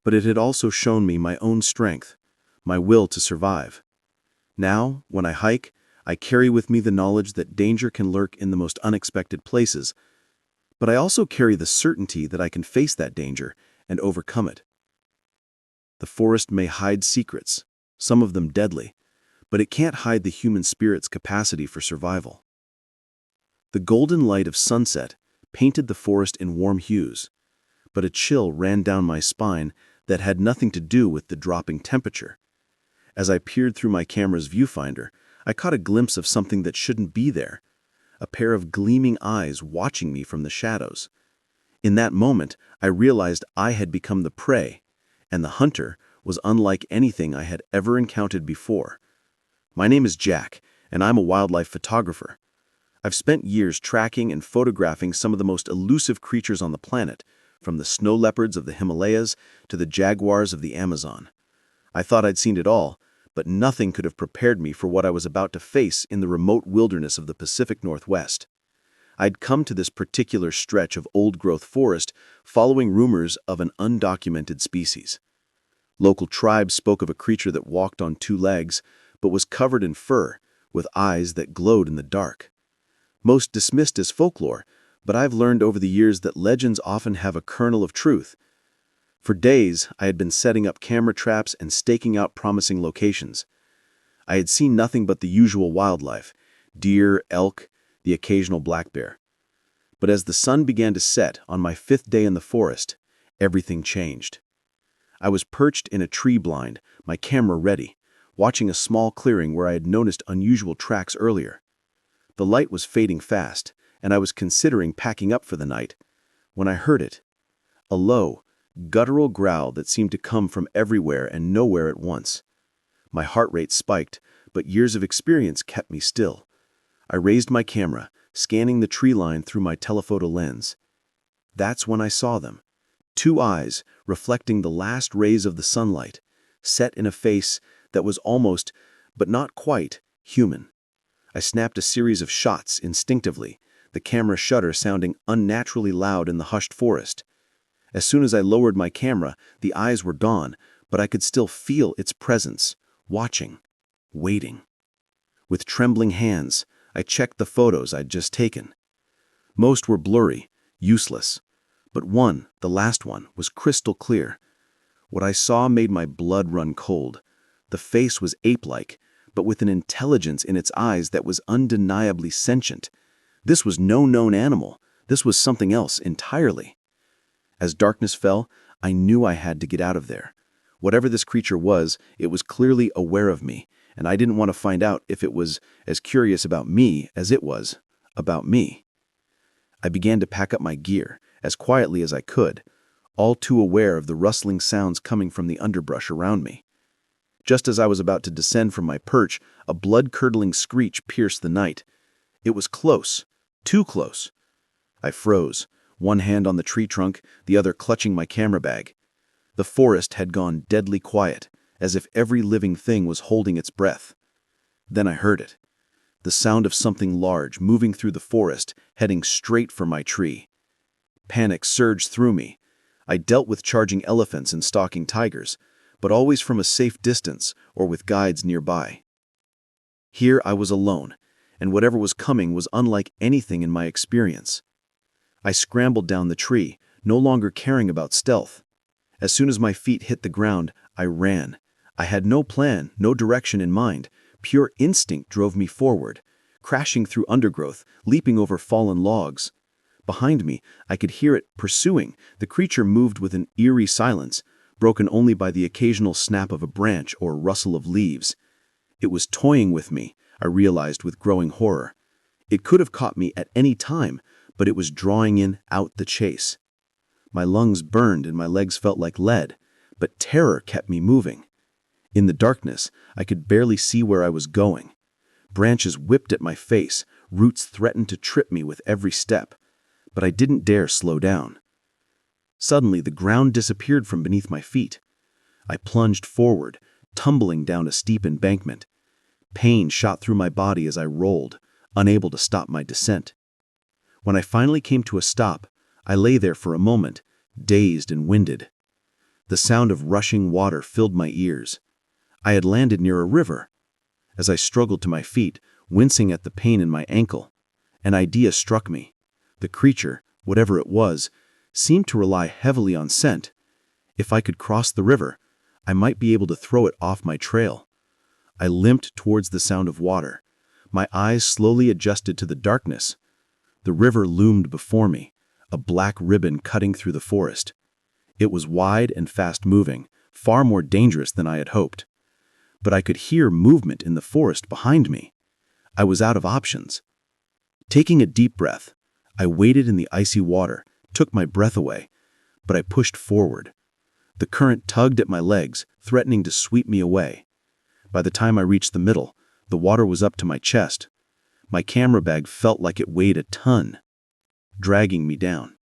but it had also shown me my own strength, my will to survive. Now, when I hike, I carry with me the knowledge that danger can lurk in the most unexpected places, but I also carry the certainty that I can face that danger and overcome it. The forest may hide secrets, some of them deadly, but it can't hide the human spirit's capacity for survival. The golden light of sunset painted the forest in warm hues, but a chill ran down my spine that had nothing to do with the dropping temperature. As I peered through my camera's viewfinder, I caught a glimpse of something that shouldn't be there, a pair of gleaming eyes watching me from the shadows. In that moment, I realized I had become the prey, and the hunter was unlike anything I had ever encountered before. My name is Jack, and I'm a wildlife photographer. I've spent years tracking and photographing some of the most elusive creatures on the planet, from the snow leopards of the Himalayas to the jaguars of the Amazon. I thought I'd seen it all, but nothing could have prepared me for what I was about to face in the remote wilderness of the Pacific Northwest. I'd come to this particular stretch of old-growth forest following rumors of an undocumented species. Local tribes spoke of a creature that walked on two legs, but was covered in fur, with eyes that glowed in the dark. Most dismissed as folklore, but I've learned over the years that legends often have a kernel of truth. For days, I had been setting up camera traps and staking out promising locations. I had seen nothing but the usual wildlife: deer, elk, the occasional black bear. But as the sun began to set on my 5th day in the forest, everything changed. I was perched in a tree blind, my camera ready, watching a small clearing where I had noticed unusual tracks earlier. The light was fading fast, and I was considering packing up for the night, when I heard it. A low, guttural growl that seemed to come from everywhere and nowhere at once. My heart rate spiked, but years of experience kept me still. I raised my camera, scanning the tree line through my telephoto lens. That's when I saw them. 2 eyes, reflecting the last rays of the sunlight, set in a face that was almost, but not quite, human. I snapped a series of shots instinctively, the camera shutter sounding unnaturally loud in the hushed forest. As soon as I lowered my camera, the eyes were gone, but I could still feel its presence, watching, waiting. With trembling hands, I checked the photos I'd just taken. Most were blurry, useless, but one, the last one, was crystal clear. What I saw made my blood run cold. The face was ape-like, but with an intelligence in its eyes that was undeniably sentient. This was no known animal. This was something else entirely. As darkness fell, I knew I had to get out of there. Whatever this creature was, it was clearly aware of me, and I didn't want to find out if it was as curious about me as it was about me. I began to pack up my gear, as quietly as I could, all too aware of the rustling sounds coming from the underbrush around me. Just as I was about to descend from my perch, a blood-curdling screech pierced the night. It was close, too close. I froze, one hand on the tree trunk, the other clutching my camera bag. The forest had gone deadly quiet, as if every living thing was holding its breath. Then I heard it. The sound of something large moving through the forest, heading straight for my tree. Panic surged through me. I dealt with charging elephants and stalking tigers, but always from a safe distance or with guides nearby. Here I was alone, and whatever was coming was unlike anything in my experience. I scrambled down the tree, no longer caring about stealth. As soon as my feet hit the ground, I ran. I had no plan, no direction in mind. Pure instinct drove me forward, crashing through undergrowth, leaping over fallen logs. Behind me, I could hear it pursuing. The creature moved with an eerie silence, broken only by the occasional snap of a branch or rustle of leaves. It was toying with me, I realized with growing horror. It could have caught me at any time, but it was drawing out the chase. My lungs burned and my legs felt like lead, but terror kept me moving. In the darkness, I could barely see where I was going. Branches whipped at my face, roots threatened to trip me with every step, but I didn't dare slow down. Suddenly, the ground disappeared from beneath my feet. I plunged forward, tumbling down a steep embankment. Pain shot through my body as I rolled. unable to stop my descent. When I finally came to a stop, I lay there for a moment, dazed and winded. The sound of rushing water filled my ears. I had landed near a river. As I struggled to my feet, wincing at the pain in my ankle, an idea struck me. The creature, whatever it was, seemed to rely heavily on scent. If I could cross the river, I might be able to throw it off my trail. I limped towards the sound of water. My eyes slowly adjusted to the darkness. The river loomed before me, a black ribbon cutting through the forest. It was wide and fast-moving, far more dangerous than I had hoped. But I could hear movement in the forest behind me. I was out of options. Taking a deep breath, I waded in the icy water, took my breath away, but I pushed forward. The current tugged at my legs, threatening to sweep me away. By the time I reached the middle, the water was up to my chest. My camera bag felt like it weighed a ton, dragging me down.